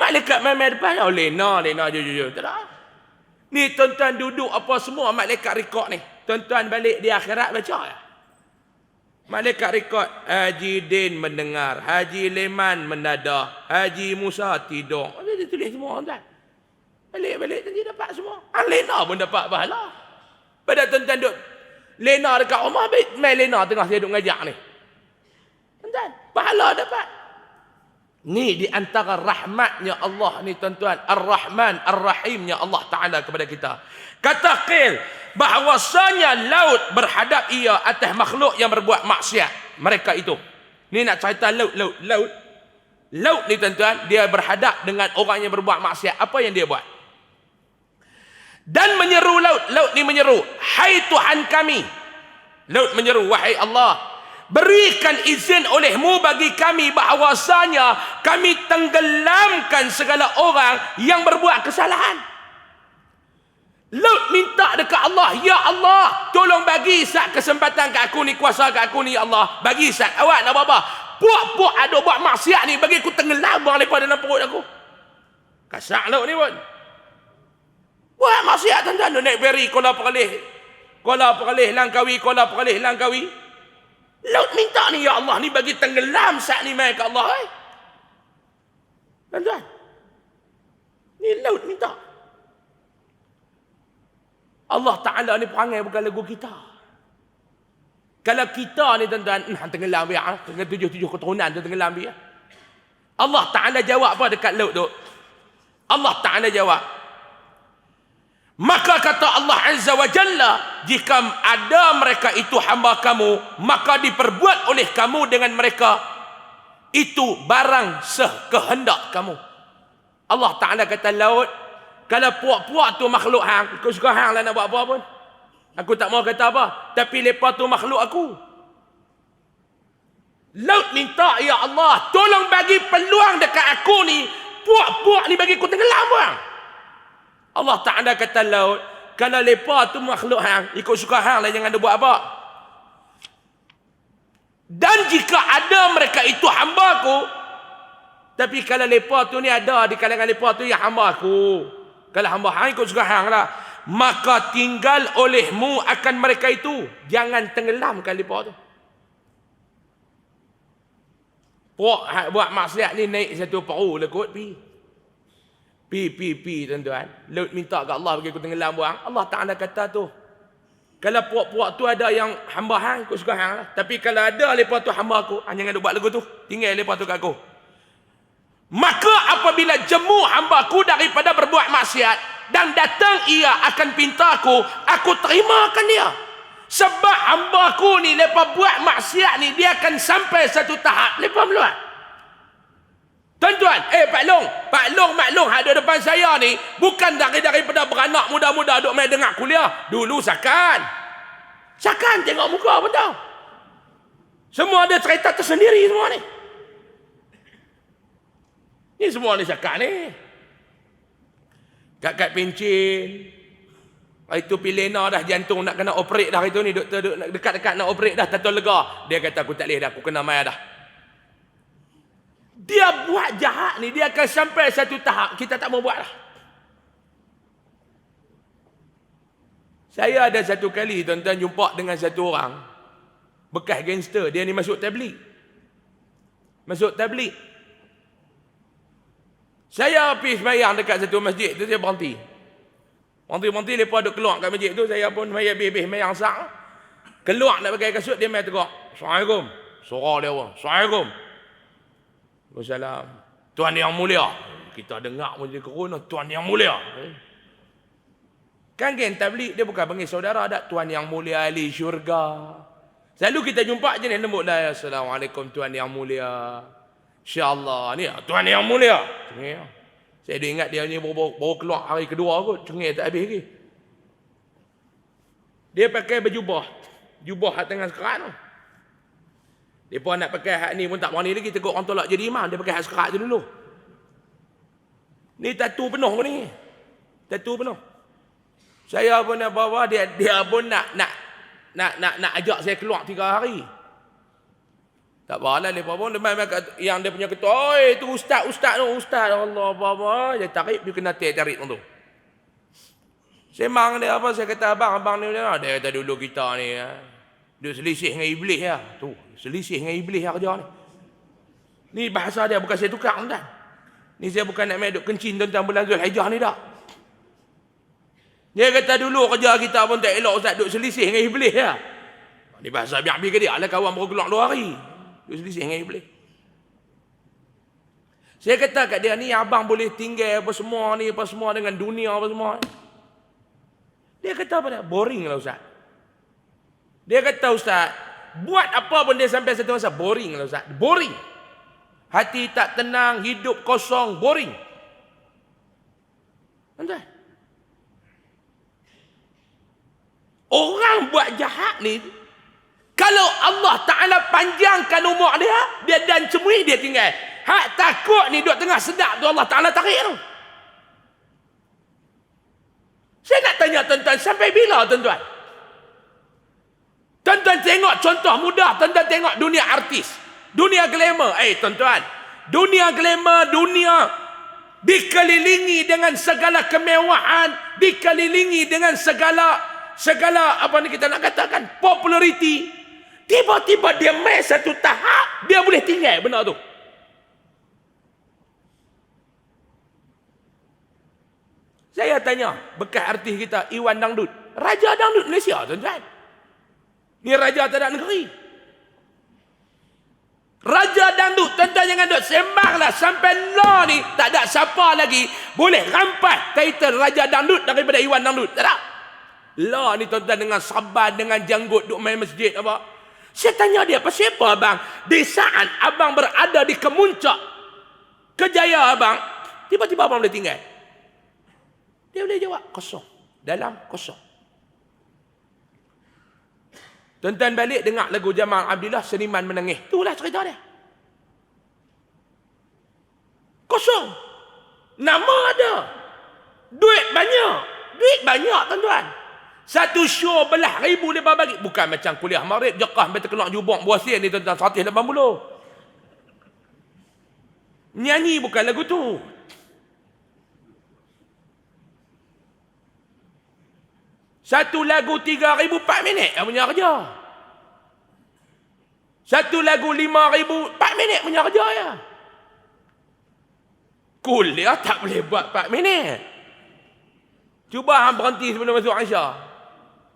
Speaker 1: Malaikat memet depan, Lena, jujur. Tak ada. Ni tuan-tuan duduk apa semua malaikat rekod ni. Tuan-tuan balik di akhirat baca ya. Malaikat rekod, Haji Din mendengar, Haji Leman menadah, Haji Musa tidur. Dia tulis semua tuan. Balik tadi dapat semua. Lena pun dapat pahala. Pada tuan-tuan duduk Lena dekat rumah, main Lena tengah saya duduk ngajak ni. Tuan-tuan, pahala dapat. Ni di antara rahmatnya Allah ni tuan-tuan, Ar-Rahman Ar-Rahimnya Allah Ta'ala kepada kita. Kata Qil, bahawasanya laut berhadap ia atas makhluk yang berbuat maksiat. Mereka itu. Ni nak cerita laut. Laut ni tuan-tuan, dia berhadap dengan orang yang berbuat maksiat. Apa yang dia buat? Dan menyeru laut ni menyeru, hai Tuhan kami. Laut menyeru, wahai Allah, berikan izin olehmu bagi kami bahawasanya kami tenggelamkan segala orang yang berbuat kesalahan. Laut minta dekat Allah, ya Allah, tolong bagi sat kesempatan kat aku ni, kuasa kat aku ni, ya Allah. Bagi sat, awak nak buat apa? Puak-puak ada buat maksiat ni, bagi aku tenggelam buang lepas dalam perut aku. Kasar laut ni pun. Buat maksiat tuan-tuan, naik feri Kuala Peralih, Langkawi. Laut minta ni, ya Allah, ni bagi tenggelam sat ni mai kat Allah. Tuan-tuan, ni laut minta. Allah Ta'ala ni perangai bukan lagu kita. Kalau kita ni tuan-tuan, tenggelam biar, dengan 7 keturunan tu tenggelam biar. Allah Ta'ala jawab apa dekat laut tu? Allah Ta'ala jawab, maka kata Allah Azza wa Jalla, jika ada mereka itu hamba kamu, maka diperbuat oleh kamu dengan mereka itu barang sekehendak kamu. Allah Ta'ala kata laut, kalau puak-puak tu makhluk hang, aku suka hang lah nak buat apa pun. Aku tak mau kata apa, tapi lepas tu makhluk aku. Laut minta, ya Allah, tolong bagi peluang dekat aku ni, puak-puak ni bagi aku tenggelam bang. Allah Ta'ala kata laut, kalau lepas tu makhluk hang, ikut suka hang lah, jangan ada buat apa. Dan jika ada mereka itu hamba aku, tapi kalau lepas tu ni ada di kalangan lepas tu yang hamba aku, kalau hamba hang ikut suka hang lah, maka tinggal olehmu akan mereka itu. Jangan tenggelamkan mereka tu. Puak buat maksiat ni naik satu perahu lah kot pi tuan-tuan. Laut minta kat Allah bagi aku tenggelam buang. Allah Ta'ala kata tu, kalau puak-puak tu ada yang hamba hang, ikut suka hang lah. Tapi kalau ada lepas tu hamba aku, jangan buat lagu tu. Tinggal lepas tu kat aku. Maka apabila jemu hamba aku daripada berbuat maksiat, dan datang ia akan pinta aku terimakan dia. Sebab hamba aku ni lepas buat maksiat ni, dia akan sampai satu tahap lepas meluat. Tuan-tuan, Pak Long ada depan saya ni, bukan daripada beranak muda-muda duk main dengar kuliah. Dulu sakan tengok muka pun tahu. Semua ada cerita tersendiri semua ni. Ni semua ni sakan ni. Kat pencin. Itu pilena dah, jantung nak kena operate dah itu ni. Doktor dekat-dekat nak operate dah, tak tahu lega. Dia kata aku tak boleh dah, aku kena maya dah. Dia buat jahat ni, dia akan sampai satu tahap kita tak mau buat dah. Saya ada satu kali tuan-tuan jumpa dengan satu orang bekas gangster. Dia ni masuk tabligh. Saya pergi sembahyang dekat satu masjid tu, saya berhenti. Lepas duk keluar kat masjid tu, saya pun habis sembahyang sah. Keluar nak pakai kasut, dia main tegak. Assalamualaikum. Surah dia pun. Assalamualaikum. Waalaikumsalam. Tuan yang mulia. Kita dengar macam corona, Tuan yang mulia. Kan geng tabligh dia bukan panggil saudara, dak Tuan yang mulia ahli syurga. Selalu kita jumpa je ni lembut dah. Assalamualaikum Tuan yang mulia. InsyaAllah ni Tuan yang mulia. Saya dah ingat dia ni baru keluar hari kedua kot. Cengih tak habis lagi. Dia pakai berjubah. Jubah hak tengah sekerat tu. Dia pun nak pakai hak ni pun tak berani lagi. Tegur orang tolak jadi imam. Dia pakai hak sekerat je dulu. Ni tatu penuh pun ni. Tatu penuh. Saya pun nak bawa dia pun nak ajak saya keluar 3 hari. Tak apalah lepas pun yang dia punya ketua, oi tu ustaz Allah bapa, dia tarik dia kena tarik tu. Semang dia apa, saya kata abang ni dia kata dulu kita ni duk selisih dengan iblis ya. Tu, selisih dengan iblis kerja ni. Ni bahasa dia bukan saya tukar tuan. Ni saya bukan nak main duk kencing tentang bulan Zulhijjah ni dak. Dia kata dulu kerja kita pun tak elok ustaz duk selisih dengan iblis ya. Ni bahasa biar ke dia lah, kawan baru keluar 2 hari. Duk selisih dengan iblis. Saya kata kat dia ni, abang boleh tinggal apa semua dengan dunia apa semua. Dia kata apa dia? Boring lah ustaz. Dia kata ustaz, buat apa pun dia sampai satu masa boring lah ustaz. Boring. Hati tak tenang, hidup kosong, boring. Entah. Orang buat jahat ni, kalau Allah Ta'ala panjangkan umur dia dan cemui dia tinggal. Hak takut ni duduk tengah sedap tu Allah Ta'ala tarik tu. Saya nak tanya tuan-tuan, sampai bila tuan-tuan? Tuan-tuan tengok contoh mudah, tuan-tuan tengok dunia artis. Dunia glamour. Tuan-tuan, dunia glamour, dunia dikelilingi dengan segala kemewahan, dikelilingi dengan segala apa ni kita nak katakan populariti. Tiba-tiba dia main satu tahap, dia boleh tinggal benda tu. Saya tanya bekas artis kita Iwan Dangdut, Raja Dangdut Malaysia tuan-tuan. Ni raja tak ada negeri. Raja Dangdut, tuan-tuan jangan duk sembanglah sampai law ni tak ada siapa lagi boleh rampas title Raja Dangdut daripada Iwan Dangdut. Tak ada. Law ni tuan-tuan dengan saban, dengan janggut duk main masjid apa. Saya tanya dia, pasal apa abang? Di saat abang berada di kemuncak kejayaan abang, tiba-tiba abang boleh tinggal. Dia boleh jawab, kosong. Dalam kosong. Tuan-tuan balik dengar lagu Jamal Abdillah, Seniman Menangis. Itulah cerita dia. Kosong. Nama ada. Duit banyak tuan-tuan. Satu show belah ribu dia bagi. Bukan macam kuliah maghrib, jekah sampai terkeluar jubong buasin ni tuan-tuan, 180. Nyanyi bukan lagu tu. Satu lagu 3,000 4 minit punya kerja. Satu lagu 5,000 4 minit punya kerja ya. Kuliah tak boleh buat 4 minit. Cuba hang berhenti sebelum masuk Aisyah.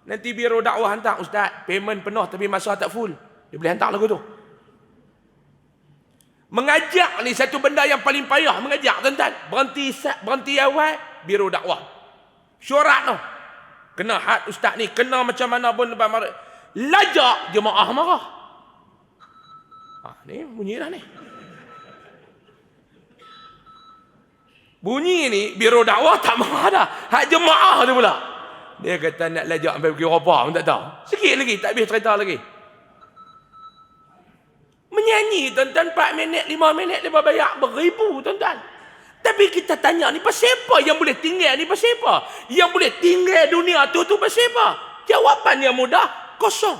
Speaker 1: Nanti biro dakwah hantar, ustaz, payment penuh tapi masa tak full. Dia boleh hantar lagu tu. Mengajak ni satu benda yang paling payah, mengajak tuan-tuan. Berhenti awal, biro dakwah. Syarat tu. Kena had ustaz ni, kena macam mana pun lajak jemaah marah. Ni bunyi dah ni. Bunyi ni biro dakwah tak marah dah. Hak jemaah tu pula. Dia kata nak lajak sampai pergi Eropah pun tak tahu. Sikit lagi, tak habis cerita lagi. Menyanyi tuan-tuan 4 minit, 5 minit dia bayar beribu tuan-tuan. Tapi kita tanya ni pasal apa yang boleh tinggal ni pasal apa? Yang boleh tinggal dunia tu pasal apa? Jawapannya mudah, kosong.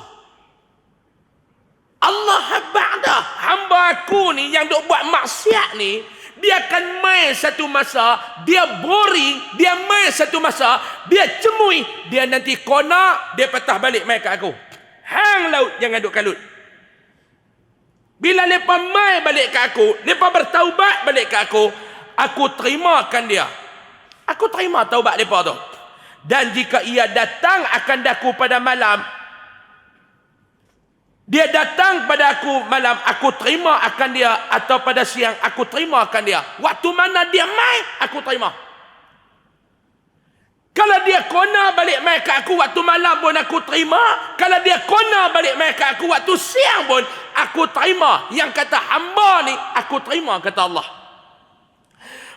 Speaker 1: Allah ba'da hamba aku ni yang duk buat maksiat ni, dia akan main satu masa, dia boring, dia main satu masa, dia cemui, dia nanti konak, dia patah balik main kat aku. Hang laut jangan duk kalut. Bila mereka mai balik ke aku, mereka bertaubat balik ke aku terimakan dia. Aku terima taubat mereka tu. Dan jika ia datang akan daku pada malam, dia datang pada aku malam, aku terima akan dia. Atau pada siang, aku terima akan dia. Waktu mana dia mai, aku terima. Kalau dia kona balik mai ke aku waktu malam pun aku terima. Kalau dia kona balik mai ke aku waktu siang pun aku terima. Yang kata hamba ni aku terima, kata Allah.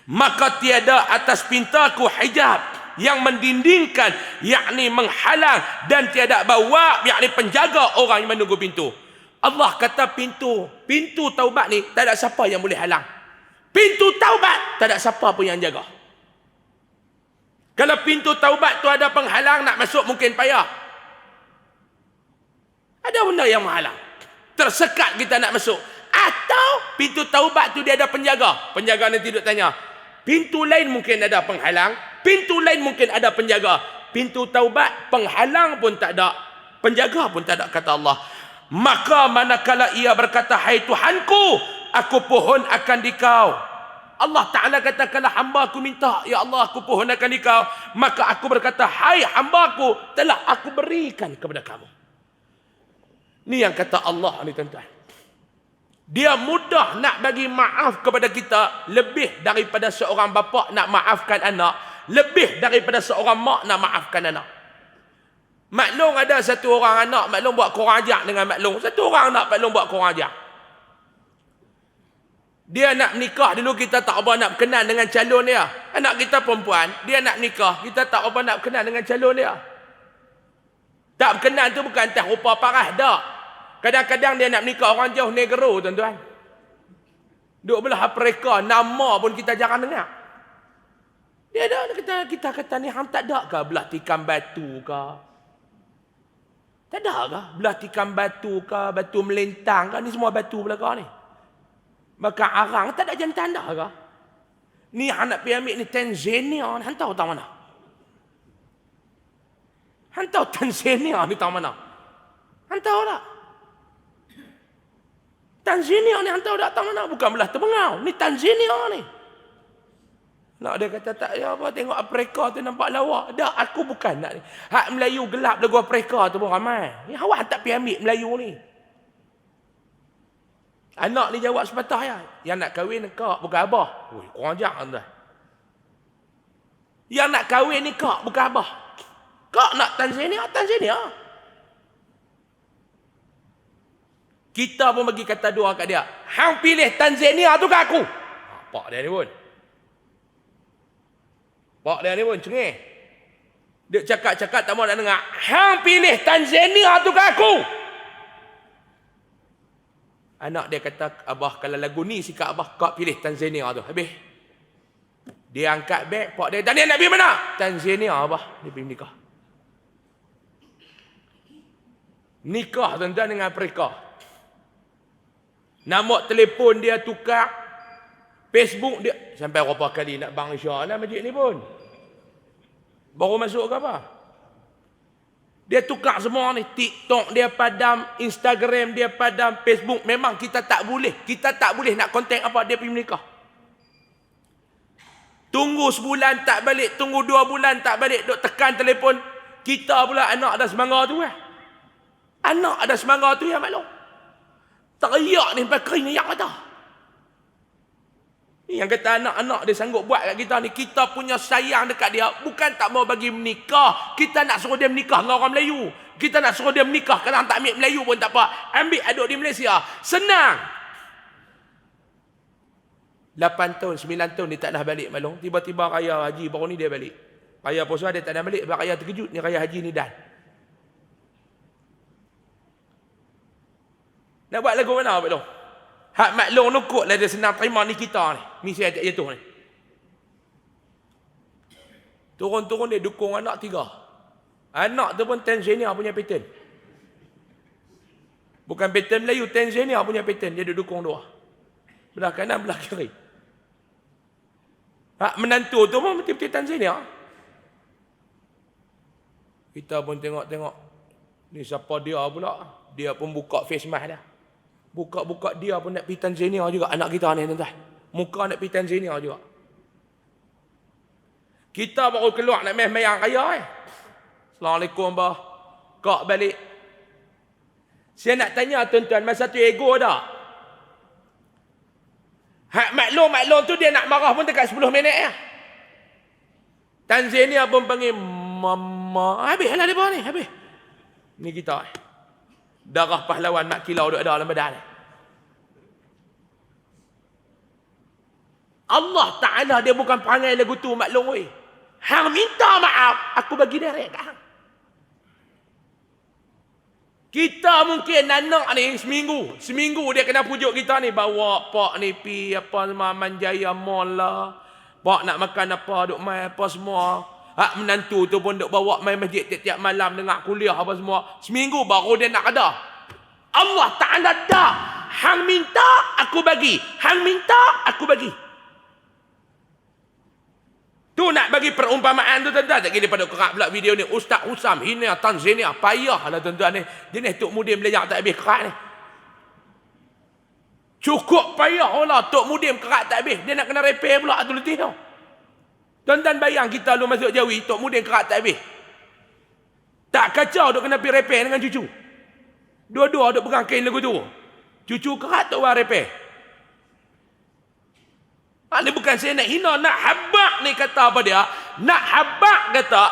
Speaker 1: Maka tiada atas pintaku hijab yang mendindingkan, yakni menghalang, dan tiada bawab, yakni penjaga orang yang menunggu pintu. Allah kata pintu taubat ni tak ada siapa yang boleh halang. Pintu taubat tak ada siapa pun yang jaga. Kalau pintu taubat tu ada penghalang, nak masuk mungkin payah. Ada benda yang menghalang. Tersekat kita nak masuk. Atau pintu taubat tu dia ada penjaga. Penjaga nanti duduk tanya. Pintu lain mungkin ada penghalang. Pintu lain mungkin ada penjaga. Pintu taubat, penghalang pun tak ada. Penjaga pun tak ada, kata Allah. Maka manakala ia berkata, hai Tuhanku, aku pohon akan dikau. Allah Ta'ala kata, kalau hamba aku minta, ya Allah aku pohon akan dikau, maka aku berkata, hai hamba aku, telah aku berikan kepada kamu. Ni yang kata Allah ni tuan-tuan. Dia mudah nak bagi maaf kepada kita lebih daripada seorang bapa nak maafkan anak, lebih daripada seorang mak nak maafkan anak. Maklum ada satu orang anak, maklum buat korang ajak dengan maklum. Satu orang anak maklum buat korang ajak. Dia nak menikah dulu, kita tak apa nak berkenan dengan calon dia. Anak kita perempuan, dia nak menikah, kita tak apa nak berkenan dengan calon dia. Tak berkenan tu bukan atas rupa parah, tak. Kadang-kadang dia nak menikah orang jauh negro, tuan-tuan. Duk belah Afrika, nama pun kita jarang dengar. Dia ada, kita kata ni, hang tak ada ke belah tikam batu ke? Tak ada ke? Belah tikam batu ke, batu melintang ke? Ni semua batu belakang ni. Maka arang tak ada jantan dah ke? Ni anak pergi ambil ni Tanzania ni, hang tahu mana? Hang tahu Tanzania ni tahu mana? Hang tahu tak? Tanzania ni hang tahu tak tahu mana? Bukan belah Terbengau, ni Tanzania ni. Nak dia kata tak ya apa, tengok Afrika tu nampak lawa. Dah aku bukan nak ni. Hak Melayu gelap lagu Afrika tu pun ramai. Ni awak tak pergi ambil Melayu ni. Anak ni jawab sepatah ya. Yang nak kahwin kak bukan abah. Oi, kurang ajak tuan. Yang nak kahwin ni kak bukan abah. Kak nak Tanzania, Tanzania. Kita pun bagi kata dua kat dia. Hang pilih Tanzania tu ke aku? Pak dia ni pun. Pak dia ni pun cengih. Dia cakap-cakap tak mau nak dengar. Hang pilih Tanzania tu ke aku? Anak dia kata, abah kalau lagu ni sikap abah, kau pilih Tanzania tu. Habis. Dia angkat beg, pak dia, Daniel nak pergi mana? Tanzania abah. Dia pergi nikah. Nikah tuan-tuan dengan Afrika. Nombor telefon dia tukar. Facebook dia. Sampai berapa kali nak bang Isya lah masjid ni pun. Baru masuk ke apa? Dia tukar semua ni. TikTok dia padam, Instagram dia padam, Facebook. Memang kita tak boleh. Kita tak boleh nak kontak apa dia pergi menikah. Tunggu sebulan tak balik, tunggu 2 bulan tak balik, duk tekan telefon. Kita pula anak ada semangga tu lah. Anak ada semangga tu ya maklum. Teriak ni sampai kering ayak mata. Yang kata anak-anak dia sanggup buat kat kita ni, kita punya sayang dekat dia, bukan tak mau bagi menikah. Kita nak suruh dia menikah dengan orang Melayu. Kita nak suruh dia menikah, kalau tak ambil Melayu pun tak apa. Ambil aduk di Malaysia. Senang. 8 tahun, 9 tahun dia tak dah balik maklum. Tiba-tiba raya haji baru ni dia balik. Raya puasa dia tak dah balik. Raya terkejut ni raya haji ni dah. Nak buat lagu mana maklum? Hak maklum nukut lah dia senang terima ni kita ni. Misi ajak jatuh ni. Turun-turun dia dukung anak 3. Anak tu pun Tanzania punya pattern. Bukan pattern Melayu, Tanzania punya pattern. Dia dukung 2. Belah kanan, belah kiri. Hak menantu tu pun betul-betul Tanzania. Kita pun tengok-tengok. Ni siapa dia pula? Dia pun buka face mask dah. Buka-buka dia pun nak pergi Tanzania juga. Anak kita ni tuan-tuan. Muka nak pergi Tanzania juga. Kita baru keluar nak main mayang raya. Assalamualaikum bah. Kak balik. Saya nak tanya tuan-tuan, masa tu ego dah. Hak maklum tu dia nak marah pun dekat 10 minit ya. Tanzania pun panggil mama. Habislah dia ni, habis. Ni kita. Darah pahlawan nak kilau duk ada dalam badan. Allah Ta'ala dia bukan perangai lagu tu maklum weh. Hang minta maaf, aku bagi direct kat hang. Kita mungkin anak ni seminggu dia kena pujuk kita ni, bawa pak ni pi apa semua Manjaya Mall lah. Pak nak makan apa duk mai apa semua. Hak menantu tu pun duk bawa mai masjid tiap-tiap malam dengar kuliah apa semua. Seminggu baru dia nak ada. Allah Ta'ala dah. Hang minta aku bagi. Hang minta aku bagi. Tu nak bagi perumpamaan tu tuan-tuan. Tak kira pada kerak pula video ni. Ustaz Husam hina Tanzania. Payah lah tuan-tuan ni. Jenis Tok Mudim belajar tak habis kerak ni. Cukup payah lah Tok Mudim kerak tak habis. Dia nak kena repair pula tu letih tu. Tuan-tuan bayang kita lu masuk Jawi. Tok Mudim kerak tak habis. Tak kacau duk kena pergi repair dengan cucu. Dua-dua duk pegang kain lagu tu. Cucu kerak tak buat repair. Ini bukan saya nak hina, nak habak ni kata apa dia? Nak habak kata,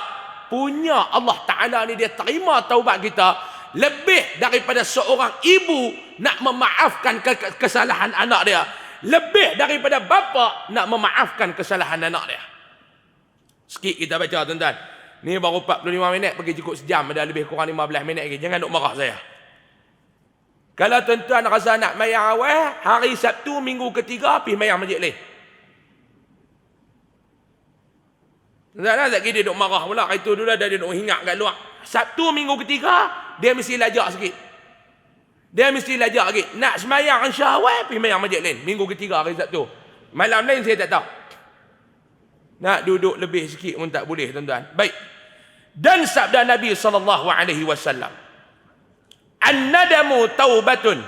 Speaker 1: punya Allah Ta'ala ni dia terima taubat kita lebih daripada seorang ibu nak memaafkan kesalahan anak dia. Lebih daripada bapa nak memaafkan kesalahan anak dia. Sikit kita baca tuan-tuan. Ni baru 45 minit, pergi cukup sejam. Ada lebih kurang 15 minit lagi. Jangan duk marah saya. Kalau tuan-tuan rasa nak mayang awal, hari Sabtu minggu ketiga, pergi mayang masjid lain. Tuan-tuan tak kira dia duk marah pula. Itu dulu dah dia duk hingat kat luar. Sabtu minggu ketiga, dia mesti lajak sikit. Dia mesti lajak sikit. Nak semayang insya awal, pergi mayang masjid lain. Minggu ketiga hari Sabtu. Malam lain saya tak tahu. Nak duduk lebih sikit pun tak boleh tuan-tuan. Baik. Dan sabda Nabi SAW. An-nadamu taubatun.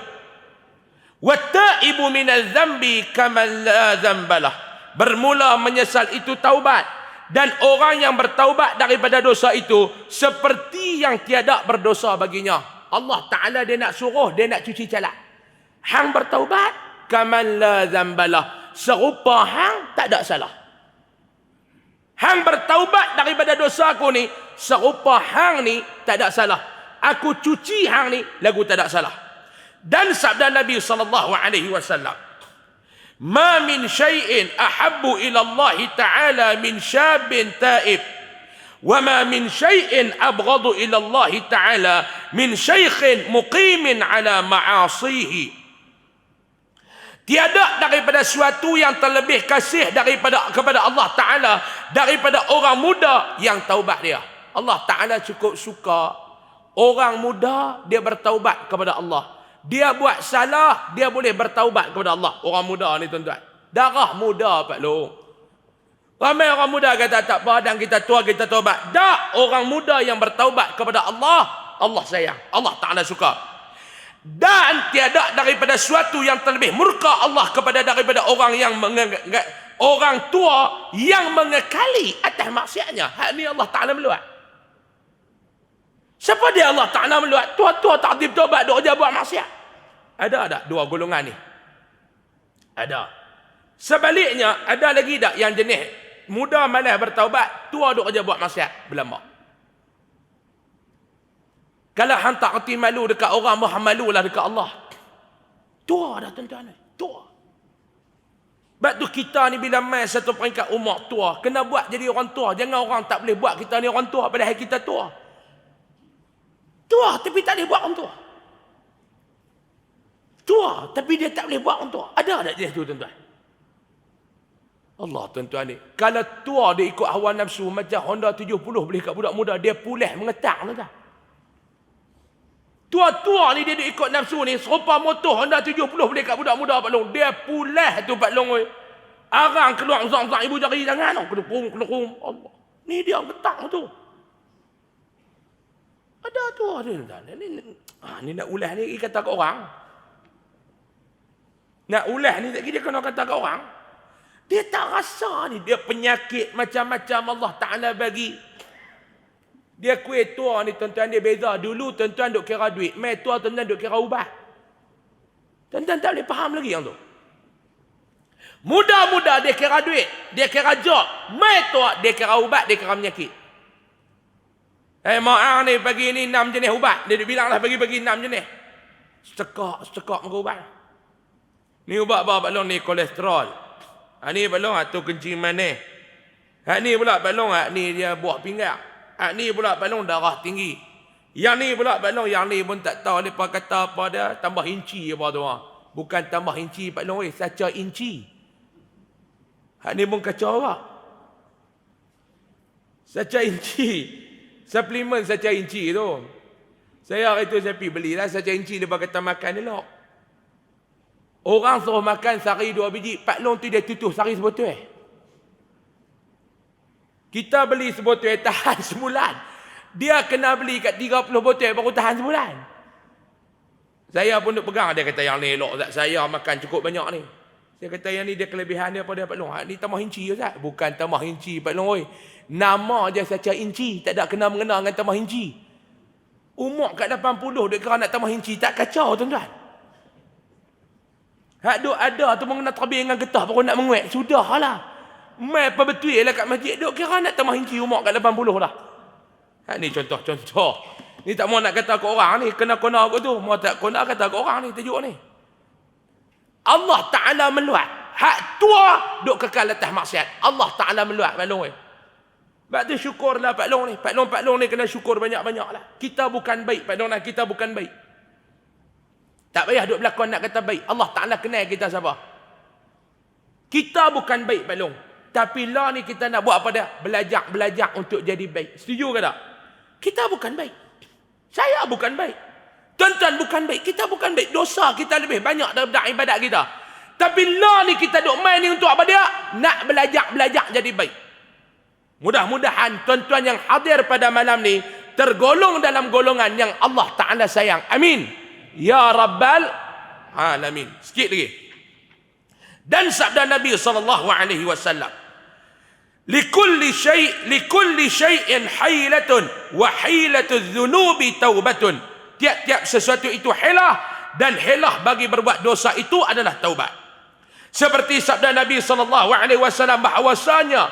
Speaker 1: Wattaibu minal zambi kaman la zambalah. Bermula menyesal itu taubat. Dan orang yang bertaubat daripada dosa itu seperti yang tiada berdosa baginya. Allah Ta'ala dia nak suruh, dia nak cuci calak. Hang bertaubat, kaman la zambalah. Serupa hang tak ada salah. Hang bertaubat daripada dosa aku ni, serupa hang ni tak ada salah. Aku cuci hang ni, lagu tak ada salah. Dan sabda Nabi SAW. Ma min syai'in ahabbu ila Allah Ta'ala min syabin taib. Wa ma min syai'in abghadu ila Allah Ta'ala min syaikhin muqimin ala ma'asihi. Tiada daripada suatu yang terlebih kasih kepada Allah Ta'ala daripada orang muda yang taubat dia. Allah Ta'ala cukup suka orang muda dia bertaubat kepada Allah. Dia buat salah, dia boleh bertaubat kepada Allah. Orang muda ni tuan-tuan. Darah muda Pak Long. Ramai orang muda kata tak apa dan kita tua kita taubat. Tak, orang muda yang bertaubat kepada Allah, Allah sayang, Allah Ta'ala suka. Dan tiada daripada suatu yang terlebih murka Allah kepada daripada orang yang orang tua yang mengekali atas maksiatnya. Hak ni Allah Ta'ala meluat. Siapa dia Allah Ta'ala meluat? Tua-tua tak taubat, duk je buat maksiat. Ada tak dua golongan ni? Ada. Sebaliknya, ada lagi tak yang jenis muda malas bertaubat, tua duk je buat maksiat, berlambak. Kalau hang tak reti malu dekat orang, mohon malulah dekat Allah. Tua dah tuan-tuan, tua. Sebab tu kita ni bila main satu peringkat umur tua, kena buat jadi orang tua. Jangan orang tak boleh buat kita ni orang tua padahal kita tua. Tua tapi tak boleh buat orang tua. Tua tapi dia tak boleh buat orang tua. Ada tak jenis tu tuan-tuan? Allah tuan-tuan ni. Kalau tua dia ikut hawa nafsu macam Honda 70 boleh kat budak muda, dia pulih mengetang tuan-tuan. Tua-tua ni dia ikut nafsu ni, serupa motor Honda 70 boleh kat budak muda Pak Long. Dia pulih tu Pak Long oi. Arang keluar uzak-uzak ibu jari tangan, kelukung. Allah. Ni dia getang tu. Ada tu ada. Ni nak ulah ni kata kat orang. Nak ulah ni tak dia kena kata kat orang. Dia tak rasa ni dia penyakit macam-macam Allah Taala bagi. Dia kuih tua ni tuan-tuan dia beza. Dulu tuan-tuan duk kira duit, mai tua tuan-tuan duk kira ubat. Tuan-tuan tak boleh faham lagi yang tu. Muda-muda dia kira duit, dia kira job. Mai tua dia kira ubat, dia kira penyakit. Maaf ni pagi ni 6 jenis ubat. Dia bilang lah bagi-bagi 6 jenis. Secekak muka ubat. Ni ubat apa balong ni kolesterol. Ni balong tu kencing manis. Ni pula balong ni dia buah pinggang. Ni pula balong darah tinggi. Yang ni pula balong yang ni pun tak tahu depa kata apa dia, tambah inci apa tu. Bukan tambah inci Pak Long saja inci. Ni pun kacau apa? Saja inci. Suplemen saja inci tu. Saya hari tu saya pergi belilah saja inci dia kata makan elok. Orang suruh makan sehari 2 biji, Pak Long tu dia tutup sehari sebotol. Kita beli sebotol tahan sebulan. Dia kena beli kat 30 botol baru tahan sebulan. Saya pun duk pegang, dia kata yang ni elok Ustaz, saya makan cukup banyak ni. Saya kata yang ni dia kelebihan dia pada Pak Long. Ni tambah inci Ustaz. Bukan tambah inci Pak Long oi. Nama je saja inci, tak ada kena-mengena dengan tambah inci. Umur kat 80 dia kira nak tambah inci, tak kacau tuan-tuan. Hak duk ada tu mengenai terbih dengan getah baru nak menguat. Sudahlah. Mai apa betul lah kat masjid duk kira nak tambah inci umur kat 80 dah. Hak ni contoh-contoh. Ni tak mau nak kata ke orang ni, kena-kena aku tu. Mau tak kena kata ke orang ni tajuk ni. Allah Ta'ala meluat. Hak tua duk kekal atas maksiat. Allah Ta'ala meluat Pak Long. Sebab tu syukurlah Pak Long ni. Pak Long ni kena syukur banyak-banyak lah. Kita bukan baik Pak Long lah. Kita bukan baik. Tak payah duk berlakon nak kata baik. Allah Ta'ala kenal kita siapa. Kita bukan baik Pak Long. Tapi lah ni kita nak buat apa dia? Belajar untuk jadi baik. Setuju ke tak? Kita bukan baik. Saya bukan baik. Tuan-tuan bukan baik. Kita bukan baik. Dosa kita lebih banyak daripada ibadat kita. Tapi lah ni kita duk main ni untuk apa dia? Nak belajar jadi baik. Mudah-mudahan tuan-tuan yang hadir pada malam ni tergolong dalam golongan yang Allah Ta'ala sayang. Amin. Ya Rabbal Alamin. Sikit lagi. Dan sabda Nabi SAW. Likulli syai'in hailatun wa hailatuz dzunubi taubatun. Tiap-tiap sesuatu itu hilah dan hilah bagi berbuat dosa itu adalah taubat. Seperti sabda Nabi SAW bahawasanya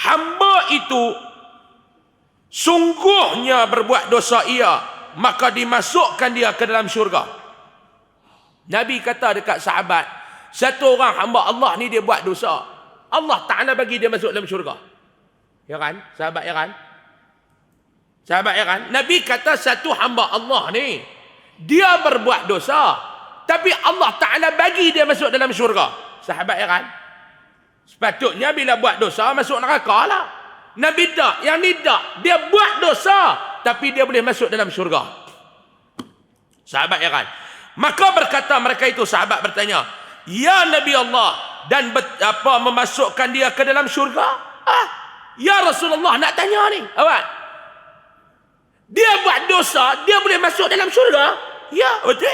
Speaker 1: hamba itu sungguhnya berbuat dosa ia, maka dimasukkan dia ke dalam syurga. Nabi kata dekat sahabat, satu orang hamba Allah ni dia buat dosa, Allah Ta'ala bagi dia masuk dalam syurga. Ya kan? Sahabat ya kan? Sahabat ya kan? Nabi kata satu hamba Allah ni dia berbuat dosa, tapi Allah Ta'ala bagi dia masuk dalam syurga. Sahabat ya kan? Sepatutnya bila buat dosa masuk neraka lah. Nabi tak, yang ni tak. Dia buat dosa tapi dia boleh masuk dalam syurga. Sahabat ya kan? Maka berkata mereka itu, sahabat bertanya, ya Nabi Allah, dan memasukkan dia ke dalam syurga? Ya Rasulullah, nak tanya ni. Awak. Dia buat dosa, dia boleh masuk dalam syurga? Ya, betul.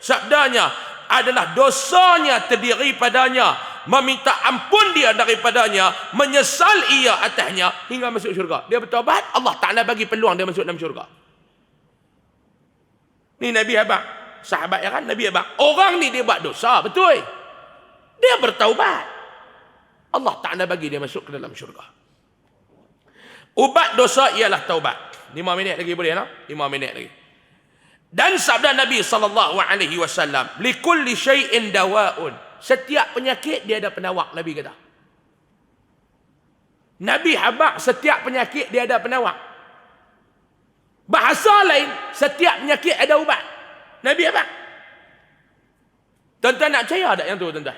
Speaker 1: Sabdanya adalah dosanya terdiri padanya, meminta ampun dia daripadanya, menyesal ia atasnya hingga masuk syurga. Dia bertaubat, Allah Ta'ala bagi peluang dia masuk dalam syurga. Ni Nabi abang, sahabat ya kan, Nabi abang. Orang ni dia buat dosa, betul. Dia bertaubat, Allah Ta'ala bagi dia masuk ke dalam syurga. Ubat dosa ialah taubat. 5 minit lagi boleh tak? 5 minit lagi. Dan sabda Nabi SAW, likulli syai'in dawa'un. Setiap penyakit dia ada penawak, Nabi kata. Nabi habaq setiap penyakit dia ada penawak. Bahasa lain, setiap penyakit ada ubat. Nabi habaq. Tuan-tuan nak percaya tak yang tu, tuan-tuan?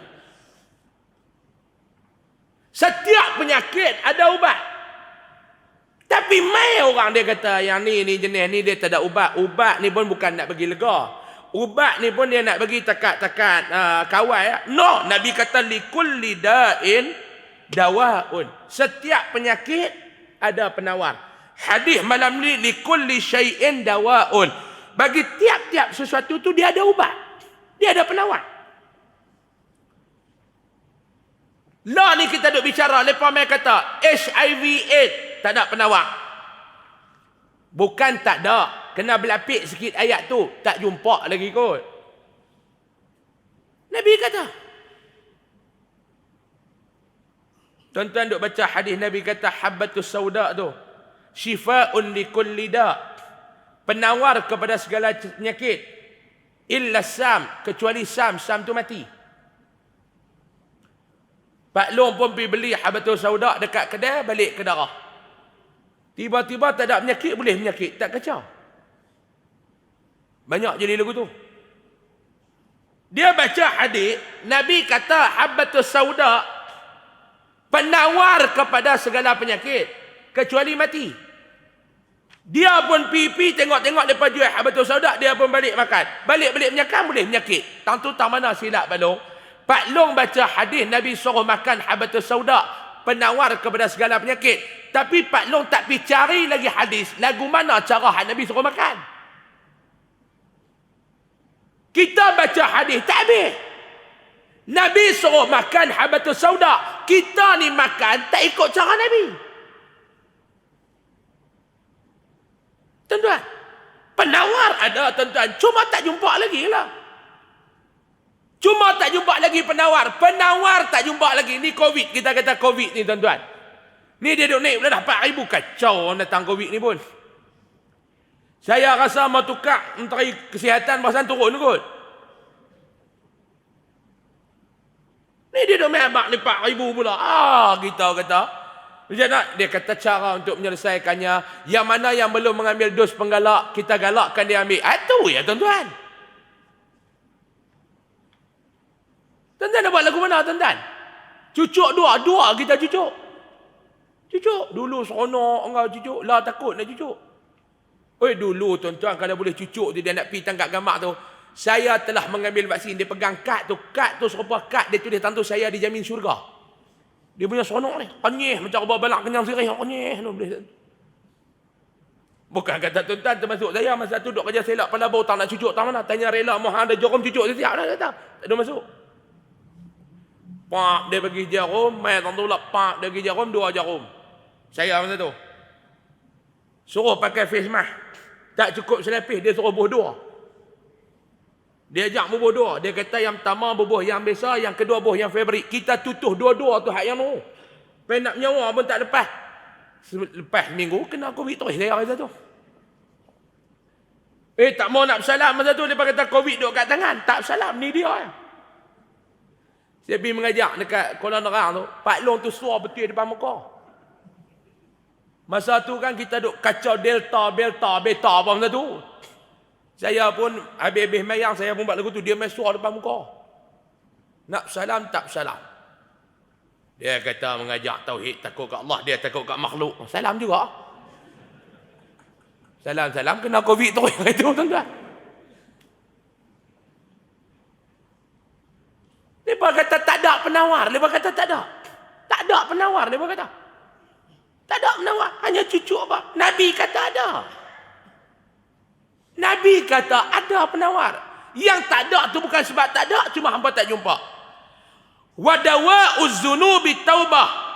Speaker 1: Setiap penyakit ada ubat. Tapi mai orang dia kata yang ni jenis ni dia tak ada ubat. Ubat ni pun bukan nak bagi lega. Ubat ni pun dia nak bagi takat-takat kawal ya. No, Nabi kata likulli da'in dawaun. Setiap penyakit ada penawar. Hadis malam ni likulli syai'in dawaun. Bagi tiap-tiap sesuatu tu dia ada ubat. Dia ada penawar. Lah ni kita duk bicara, lepas mai kata HIV AIDS tak ada penawar. Bukan tak ada. Kena berlapik sikit ayat tu. Tak jumpa lagi kot. Nabi kata. Tuan-tuan duk baca hadis Nabi kata habbatus sauda tu. Syifa'un likulli da'. Penawar kepada segala penyakit. Illa sam. Kecuali sam. Sam tu mati. Pak Long pun pergi beli habbatus sauda dekat kedai, balik ke darah. Tiba-tiba tak ada penyakit, boleh penyakit. Tak kacau. Banyak jadi lagu tu. Dia baca hadis, Nabi kata habbatus sauda penawar kepada segala penyakit kecuali mati. Dia pun pipi tengok-tengok depa jual habbatus sauda, dia pun balik makan. Balik-balik menyakan boleh penyakit. Tang tu tang mana silap Pak Long? Pak Long baca hadis Nabi suruh makan habbatus sauda penawar kepada segala penyakit. Tapi Pak Long tak pergi cari lagi hadis lagu mana cara Nabi suruh makan. Kita baca hadis tak habis. Nabi suruh makan habbatus sauda. Kita ni makan tak ikut cara Nabi. Tuan-tuan, penawar ada tuan-tuan, cuma tak jumpa lagi lah. Cuma tak jumpa lagi penawar. Penawar tak jumpa lagi. Ni COVID. Kita kata COVID ni tuan-tuan. Ni dia duk naik dah 4,000. Kacau orang datang COVID ni pun. Saya rasa mau tukar Menteri Kesihatan pasal turun kot. Ni dia duk main abang ni 4,000 pula. Kita kata. Dia kata cara untuk menyelesaikannya. Yang mana yang belum mengambil dos penggalak, kita galakkan dia ambil. Itu ya tuan-tuan. Tuan-tuan nak buat lagu mana tuan-tuan? Cucuk dua kita cucuk. Cucuk. Dulu seronok engkau cucuk. Lah takut nak cucuk. Oi dulu tuan-tuan kalau boleh cucuk tu dia nak pergi tangkap gambar tu. Saya telah mengambil vaksin. Dia pegang kad tu. Kad tu serupa kad dia tulis tantu saya dijamin syurga. Dia punya seronok ni. Kenyih macam ubah balak kenyang sirih. Kenyih tu boleh. Bukan kata tuan-tuan termasuk saya masa tu duk kerja selak pada bau tak nak cucuk tak mana. Tanya rela mohon ada jarum cucuk dia siap dah kata. Tak ada masuk. Pak dia bagi jarum, mai tentu lah pak dia bagi jarum 2 jarum. Saya masa tu. Suruh pakai face mask. Tak cukup selapis dia suruh bubuh 2. Dia ajak bubuh 2. Dia kata yang pertama bubuh yang biasa, yang kedua bubuh yang fabrik. Kita tutuh dua-dua tu hak yang tu. Penat nyawa pun tak lepas. Lepas minggu kena COVID terus saya masa tu. Tak mau nak bersalam masa tu dia kata COVID duk kat tangan. Tak bersalam ni dia. Saya pergi mengajak dekat Kuala Nerang tu. Pak Long tu suar betul depan muka. Masa tu kan kita duk kacau delta, beta apa masa tu. Saya pun habis-habis mayang, saya pun buat lagu tu. Dia main suar depan muka. Nak bersalam, tak bersalam. Dia kata mengajak tauhid, takut kat Allah, dia takut kat makhluk. Salam juga. Salam-salam, kena COVID terus itu tuan-tuan. Mereka kata tak ada penawar. Mereka kata tak ada. Tak ada penawar. Mereka kata. Tak ada menawar. Hanya cucu apa? Nabi kata ada. Nabi kata ada penawar. Yang tak ada tu bukan sebab tak ada, cuma hangpa tak jumpa. Wa dawa'uz dzunubi taubah.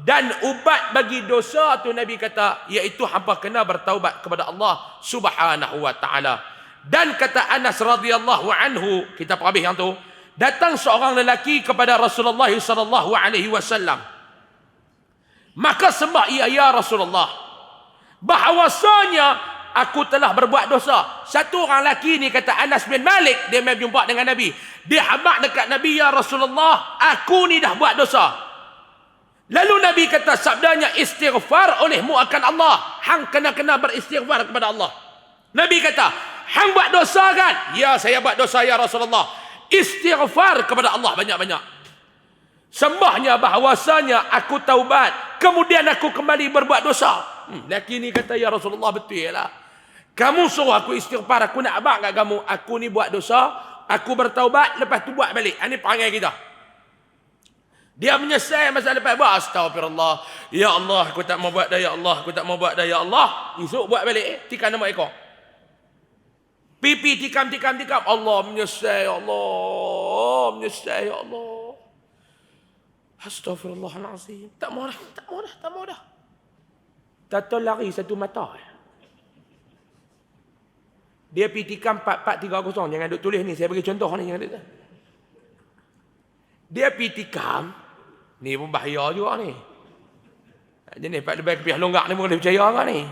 Speaker 1: Dan ubat bagi dosa tu Nabi kata, iaitu hangpa kena bertaubat kepada Allah Subhanahu wa taala. Dan kata Anas radhiyallahu anhu, kita perhabis yang tu, datang seorang lelaki kepada Rasulullah sallallahu alaihi wasallam. Maka sembah ia, ya Rasulullah, bahawasanya aku telah berbuat dosa. Satu orang lelaki ni kata Anas bin Malik, dia mai jumpa dengan Nabi. Dia habaq dekat Nabi, ya Rasulullah, aku ni dah buat dosa. Lalu Nabi kata, sabdanya, istighfar olehmu akan Allah. Hang kena beristighfar kepada Allah. Nabi kata, hang buat dosa kan? Ya, saya buat dosa ya Rasulullah. Istighfar kepada Allah banyak-banyak. Sembahnya bahawasanya aku taubat, kemudian aku kembali berbuat dosa. Lelaki ni kata, ya Rasulullah, betul lah. Kamu suruh aku istighfar, aku nak abang kat kamu. Aku ni buat dosa, aku bertaubat, lepas tu buat balik. Ini perangai kita. Dia menyesal masa lepas buat, astagfirullah, ya Allah, aku tak mau buat dah, ya Allah, aku tak mau buat dah, ya Allah. Esok buat balik, tikam nombor ekor. Pipi tikam, Allah menyesal, ya Allah, menyesal, ya Allah. Astagfirullahalazim. Tak mau dah. Tato lari satu mata. Dia pergi tikam 4430. Jangan duk tulis ni, saya bagi contoh ni, jangan duk. Dia pergi tikam. Ni pun bahaya juga ni. Jenis Pak Lebay kepiah longgak ni pun boleh percaya kan ni.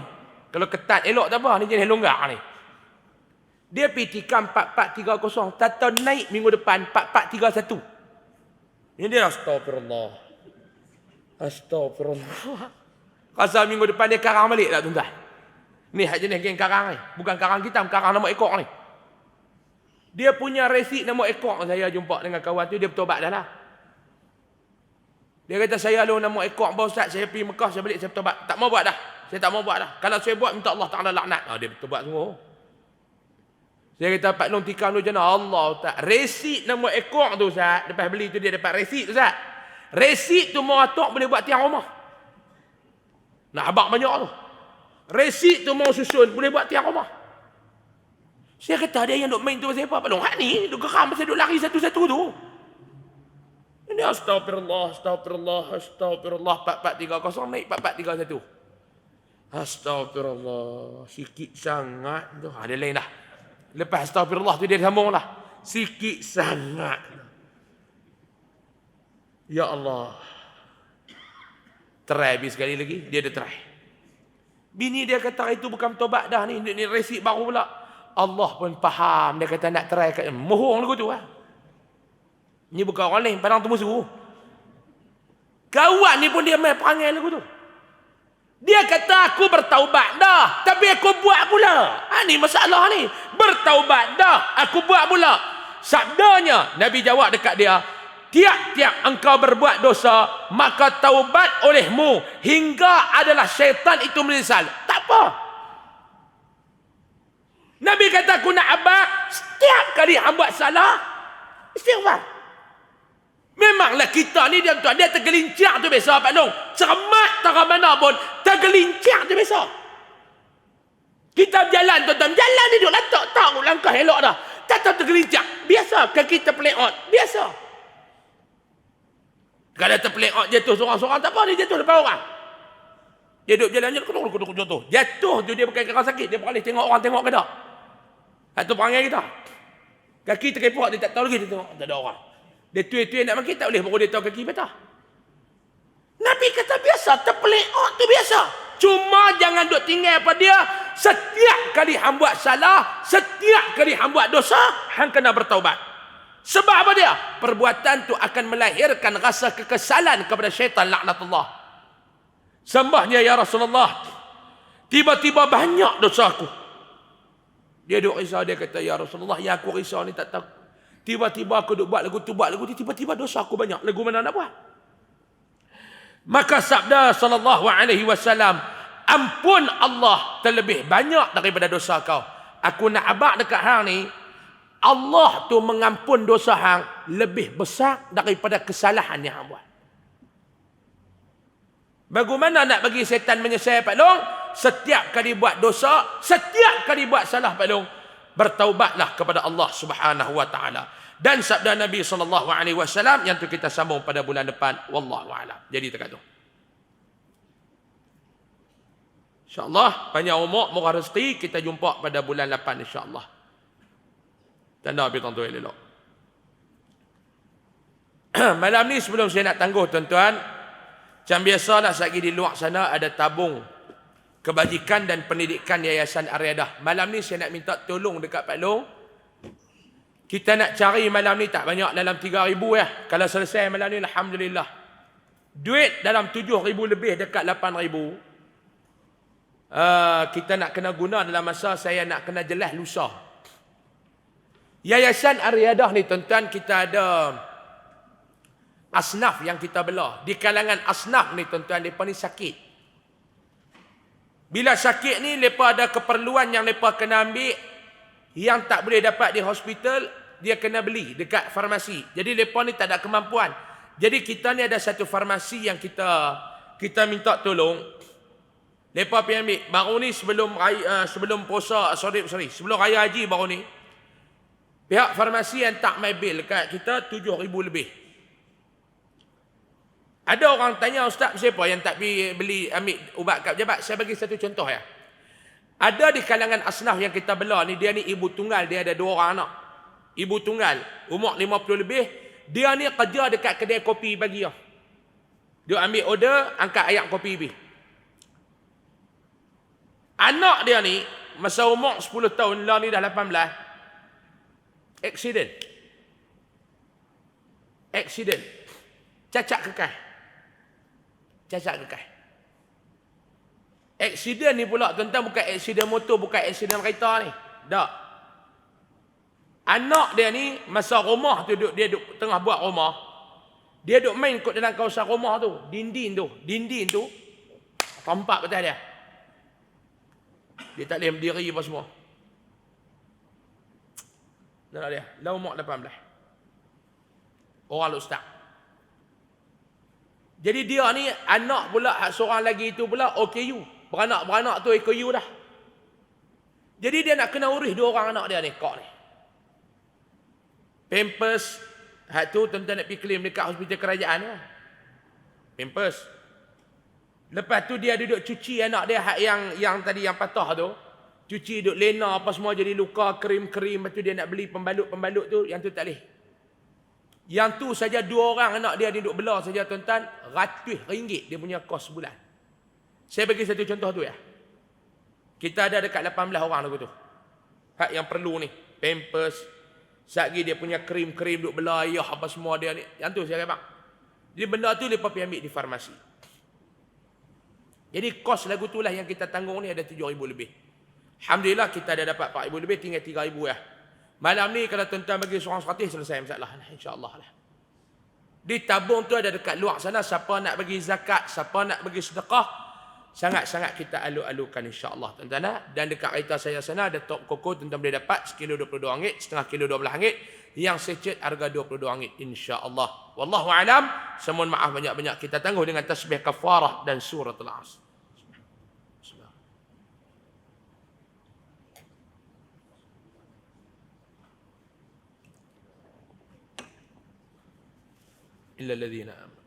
Speaker 1: Kalau ketat elok tak apa, ni jenis longgak ni. Dia pergi tikam 4430. Tato naik minggu depan 4431. Ini dia astagfirullah. Rasa minggu depan dia karang balik tak tuan-tuan. Ni hak jenis geng karang ni. Bukan karang kita, karang nama ekor ni. Dia punya resip nama ekor. Saya jumpa dengan kawan tu, dia bertobat dah lah. Dia kata, saya lalu nama ekor Abang Ustaz, saya pergi Mekah, saya balik, saya bertobat. Tak mau buat dah. Saya tak mau buat dah. Kalau saya buat, minta Allah Ta'ala laknat. Dia bertobat semua. Saya kata, Pak Long tikam dulu jana. Allah tak. Resip nama ekor tu Ustaz. Lepas beli tu dia dapat resip tu Ustaz. Resip tu mau atok boleh buat tiang rumah. Nak habak banyak tu. Resip tu mau susun boleh buat tiang rumah. Saya kata, ada yang duk main tu pasal apa? Pak Long, hak ni duk geram pasal duk lari satu-satu tu. Ini astagfirullah. 4430 naik 4431. Astagfirullah. Sikit sangat tu. Ada lain dah. Lepas astagfirullah tu dia sambung lah. Sikit sangat. Ya Allah. Try habis sekali lagi. Dia ada try. Bini dia kata itu bukan tobat dah ni. Ni resip baru pula. Allah pun faham. Dia kata nak try. Mohong lagu tu lah. Ni bukan orang lain. Padang tu musuh. Kawan ni pun dia main perangai lagu tu. Dia kata aku bertaubat dah. Tapi aku buat pula. Ni masalah ni. Bertaubat dah. Aku buat pula. Sabdanya. Nabi jawab dekat dia. Tiap-tiap engkau berbuat dosa. Maka taubat olehmu. Hingga adalah syaitan itu menyesal. Tak apa. Nabi kata aku nak abang. Setiap kali hang buat salah. Istighfar. Memanglah kita ni dia tergelincir tu biasa Pak Long. Cermat tak mana pun tergelincir tu biasa. Kita berjalan tuan-tuan, jalan ni duk tak langkah elok dah. Tak tergelincir. Biasa kaki terpeleot, biasa. Kalau terpeleot jatuh seorang-seorang tak apa, dia jatuh depan orang. Dia duduk jalan kuduk jatuh. Jatuh tu dia bukan kerana sakit, dia boleh tengok orang tengok ke tak. Itu perangai kita. Kaki terkepot dia tak tahu lagi dia tengok tak ada orang. Dia tuai-tuai nak makin tak boleh baru dia tahu kaki patah. Nabi kata biasa, terpeleot tu biasa. Cuma jangan duk tinggal pada dia. Setiap kali hang buat salah, setiap kali hang buat dosa, hang kena bertaubat. Sebab apa dia? Perbuatan tu akan melahirkan rasa kekesalan kepada syaitan laknatullah. Sembahnya ya Rasulullah. Tiba-tiba banyak dosa aku. Dia duk risau, dia kata ya Rasulullah, yang aku risau ni tak tahu. Tiba-tiba aku duk buat lagu tu, tiba-tiba dosa aku banyak. Lagu mana nak buat? Maka sabda sallallahu alaihi wasallam, ampun Allah terlebih banyak daripada dosa kau. Aku nak abak dekat hang ni, Allah tu mengampun dosa hang lebih besar daripada kesalahan yang hang buat. Bagaimana nak bagi setan menyesal Pak Long? Setiap kali buat dosa, setiap kali buat salah Pak Long, bertaubatlah kepada Allah Subhanahu wa taala. Dan sabda Nabi sallallahu alaihi wasallam yang tu kita sambung pada bulan depan, wallahu a'lam. Jadi dekat tu. InsyaAllah panjang umur, murah rezeki, kita jumpa pada bulan 8 insyaAllah. Tanda api tuan-tuan elok. Malam ni sebelum saya nak tangguh tuan-tuan, macam biasalah sekali di luar sana ada tabung kebajikan dan pendidikan Yayasan Ar-Riadah. Malam ni saya nak minta tolong dekat Pak Long. Kita nak cari malam ni tak banyak, dalam 3,000 ya. Kalau selesai malam ni alhamdulillah. Duit dalam 7,000 lebih dekat 8,000. Kita nak kena guna dalam masa saya nak kena jelas lusa. Yayasan Ar-Riadah ni tuan-tuan, kita ada asnaf yang kita belah. Di kalangan asnaf ni tuan-tuan, mereka ni sakit. Bila sakit ni, mereka ada keperluan yang mereka kena ambil, yang tak boleh dapat di hospital, dia kena beli dekat farmasi. Jadi mereka ni tak ada kemampuan. Jadi kita ni ada satu farmasi yang kita minta tolong. Mereka pergi ambil. Baru ni sebelum puasa, sebelum Raya Haji baru ni, pihak farmasi yang tak my bill dekat kita 7,000 lebih. Ada orang tanya, Ustaz, siapa yang tak pergi ambil ubat kat pejabat? Saya bagi satu contoh ya. Ada di kalangan asnaf yang kita belah ni, dia ni ibu tunggal, dia ada 2 orang anak. Ibu tunggal, umur 50 lebih, dia ni kerja dekat kedai kopi pagi. Dia ambil order, angkat ayak kopi pergi. Anak dia ni, masa umur 10 tahun, lah ni dah 18, Accident. Cacat kekal. Aksiden ni pula tuan-tuan, bukan aksiden motor, bukan aksiden kereta ni. Tak. Anak dia ni masa rumah tu dia duduk tengah buat rumah. Dia duduk main kot dalam kawasan rumah tu, dinding tu tampak betul dia. Dia tak boleh berdiri apa semua. Nak dia, dah umur 18. Orang ustaz. Jadi dia ni anak pula seorang lagi itu pula OKU. Beranak tu OKU dah. Jadi dia nak kena urus 2 orang anak dia ni, kak ni. Pampers, hak tu tuan-tuan nak pergi claim dekat hospital kerajaan ni. Pampers. Lepas tu dia duduk cuci anak dia hak yang tadi yang patah tu. Cuci duduk lena apa semua jadi luka, krim-krim. Lepas tu dia nak beli pembalut tu, yang tu tak boleh. Yang tu saja 2 orang anak dia duduk belah saja tuan-tuan, RM100 dia punya kos sebulan. Saya bagi satu contoh tu ya. Kita ada dekat 18 orang lagu tu. Hak yang perlu ni, pampers, satgi dia punya krim-krim duduk belah ayah apa semua dia ni. Yang tu saya kata. Jadi benda tu lepas pergi ambil di farmasi. Jadi kos lagu tu lah yang kita tanggung ni ada 7,000 lebih. Alhamdulillah kita dah dapat 4,000 lebih, tinggal 3,000 ya. Malam ni kalau tuan-tuan bagi seorang 100 selesai masalah. InsyaAllah lah. Di tabung tu ada dekat luar sana, siapa nak bagi zakat, siapa nak bagi sedekah, sangat-sangat kita alu-alukan insyaAllah tuan-tuan. Dan dekat kereta saya sana ada top koko, tuan-tuan boleh dapat sekilo RM22, setengah kilo RM12, yang secet harga RM22 insyaAllah. Wallahu alam. Semohon maaf banyak-banyak. Kita tangguh dengan tasbih kafarah dan surah Al-Asr. إلا الذين آمنوا.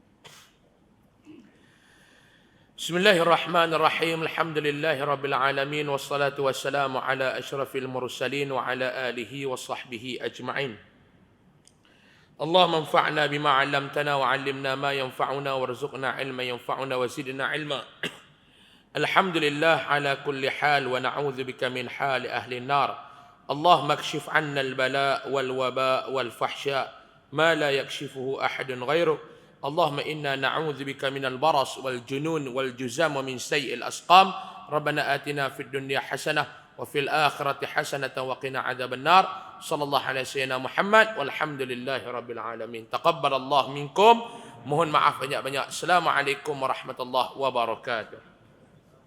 Speaker 1: بسم الله الرحمن الرحيم. الحمد لله رب العالمين والصلاة والسلام على أشرف المرسلين وعلى آله وصحبه أجمعين. اللهم انفعنا بما علمتنا وعلمنا ما ينفعنا وارزقنا علما ينفعنا وزدنا علما. الحمد لله على كل حال ونعوذ بك من حال أهل النار. اللهم اكشف عنا البلاء والوباء والفحشاء ما لا يكشفه أحد غيرك. اللهم إنا نعوذ بك من البرص والجنون والجزام ومن سيء الأسقام. ربنا آتنا في الدنيا حسنة وفي الآخرة حسنة وقنا عذاب النار. صلى الله على سيدنا محمد والحمد لله رب العالمين. تقبل الله منكم. Mohon maaf banyak-banyak. Assalamualaikum warahmatullahi wabarakatuh.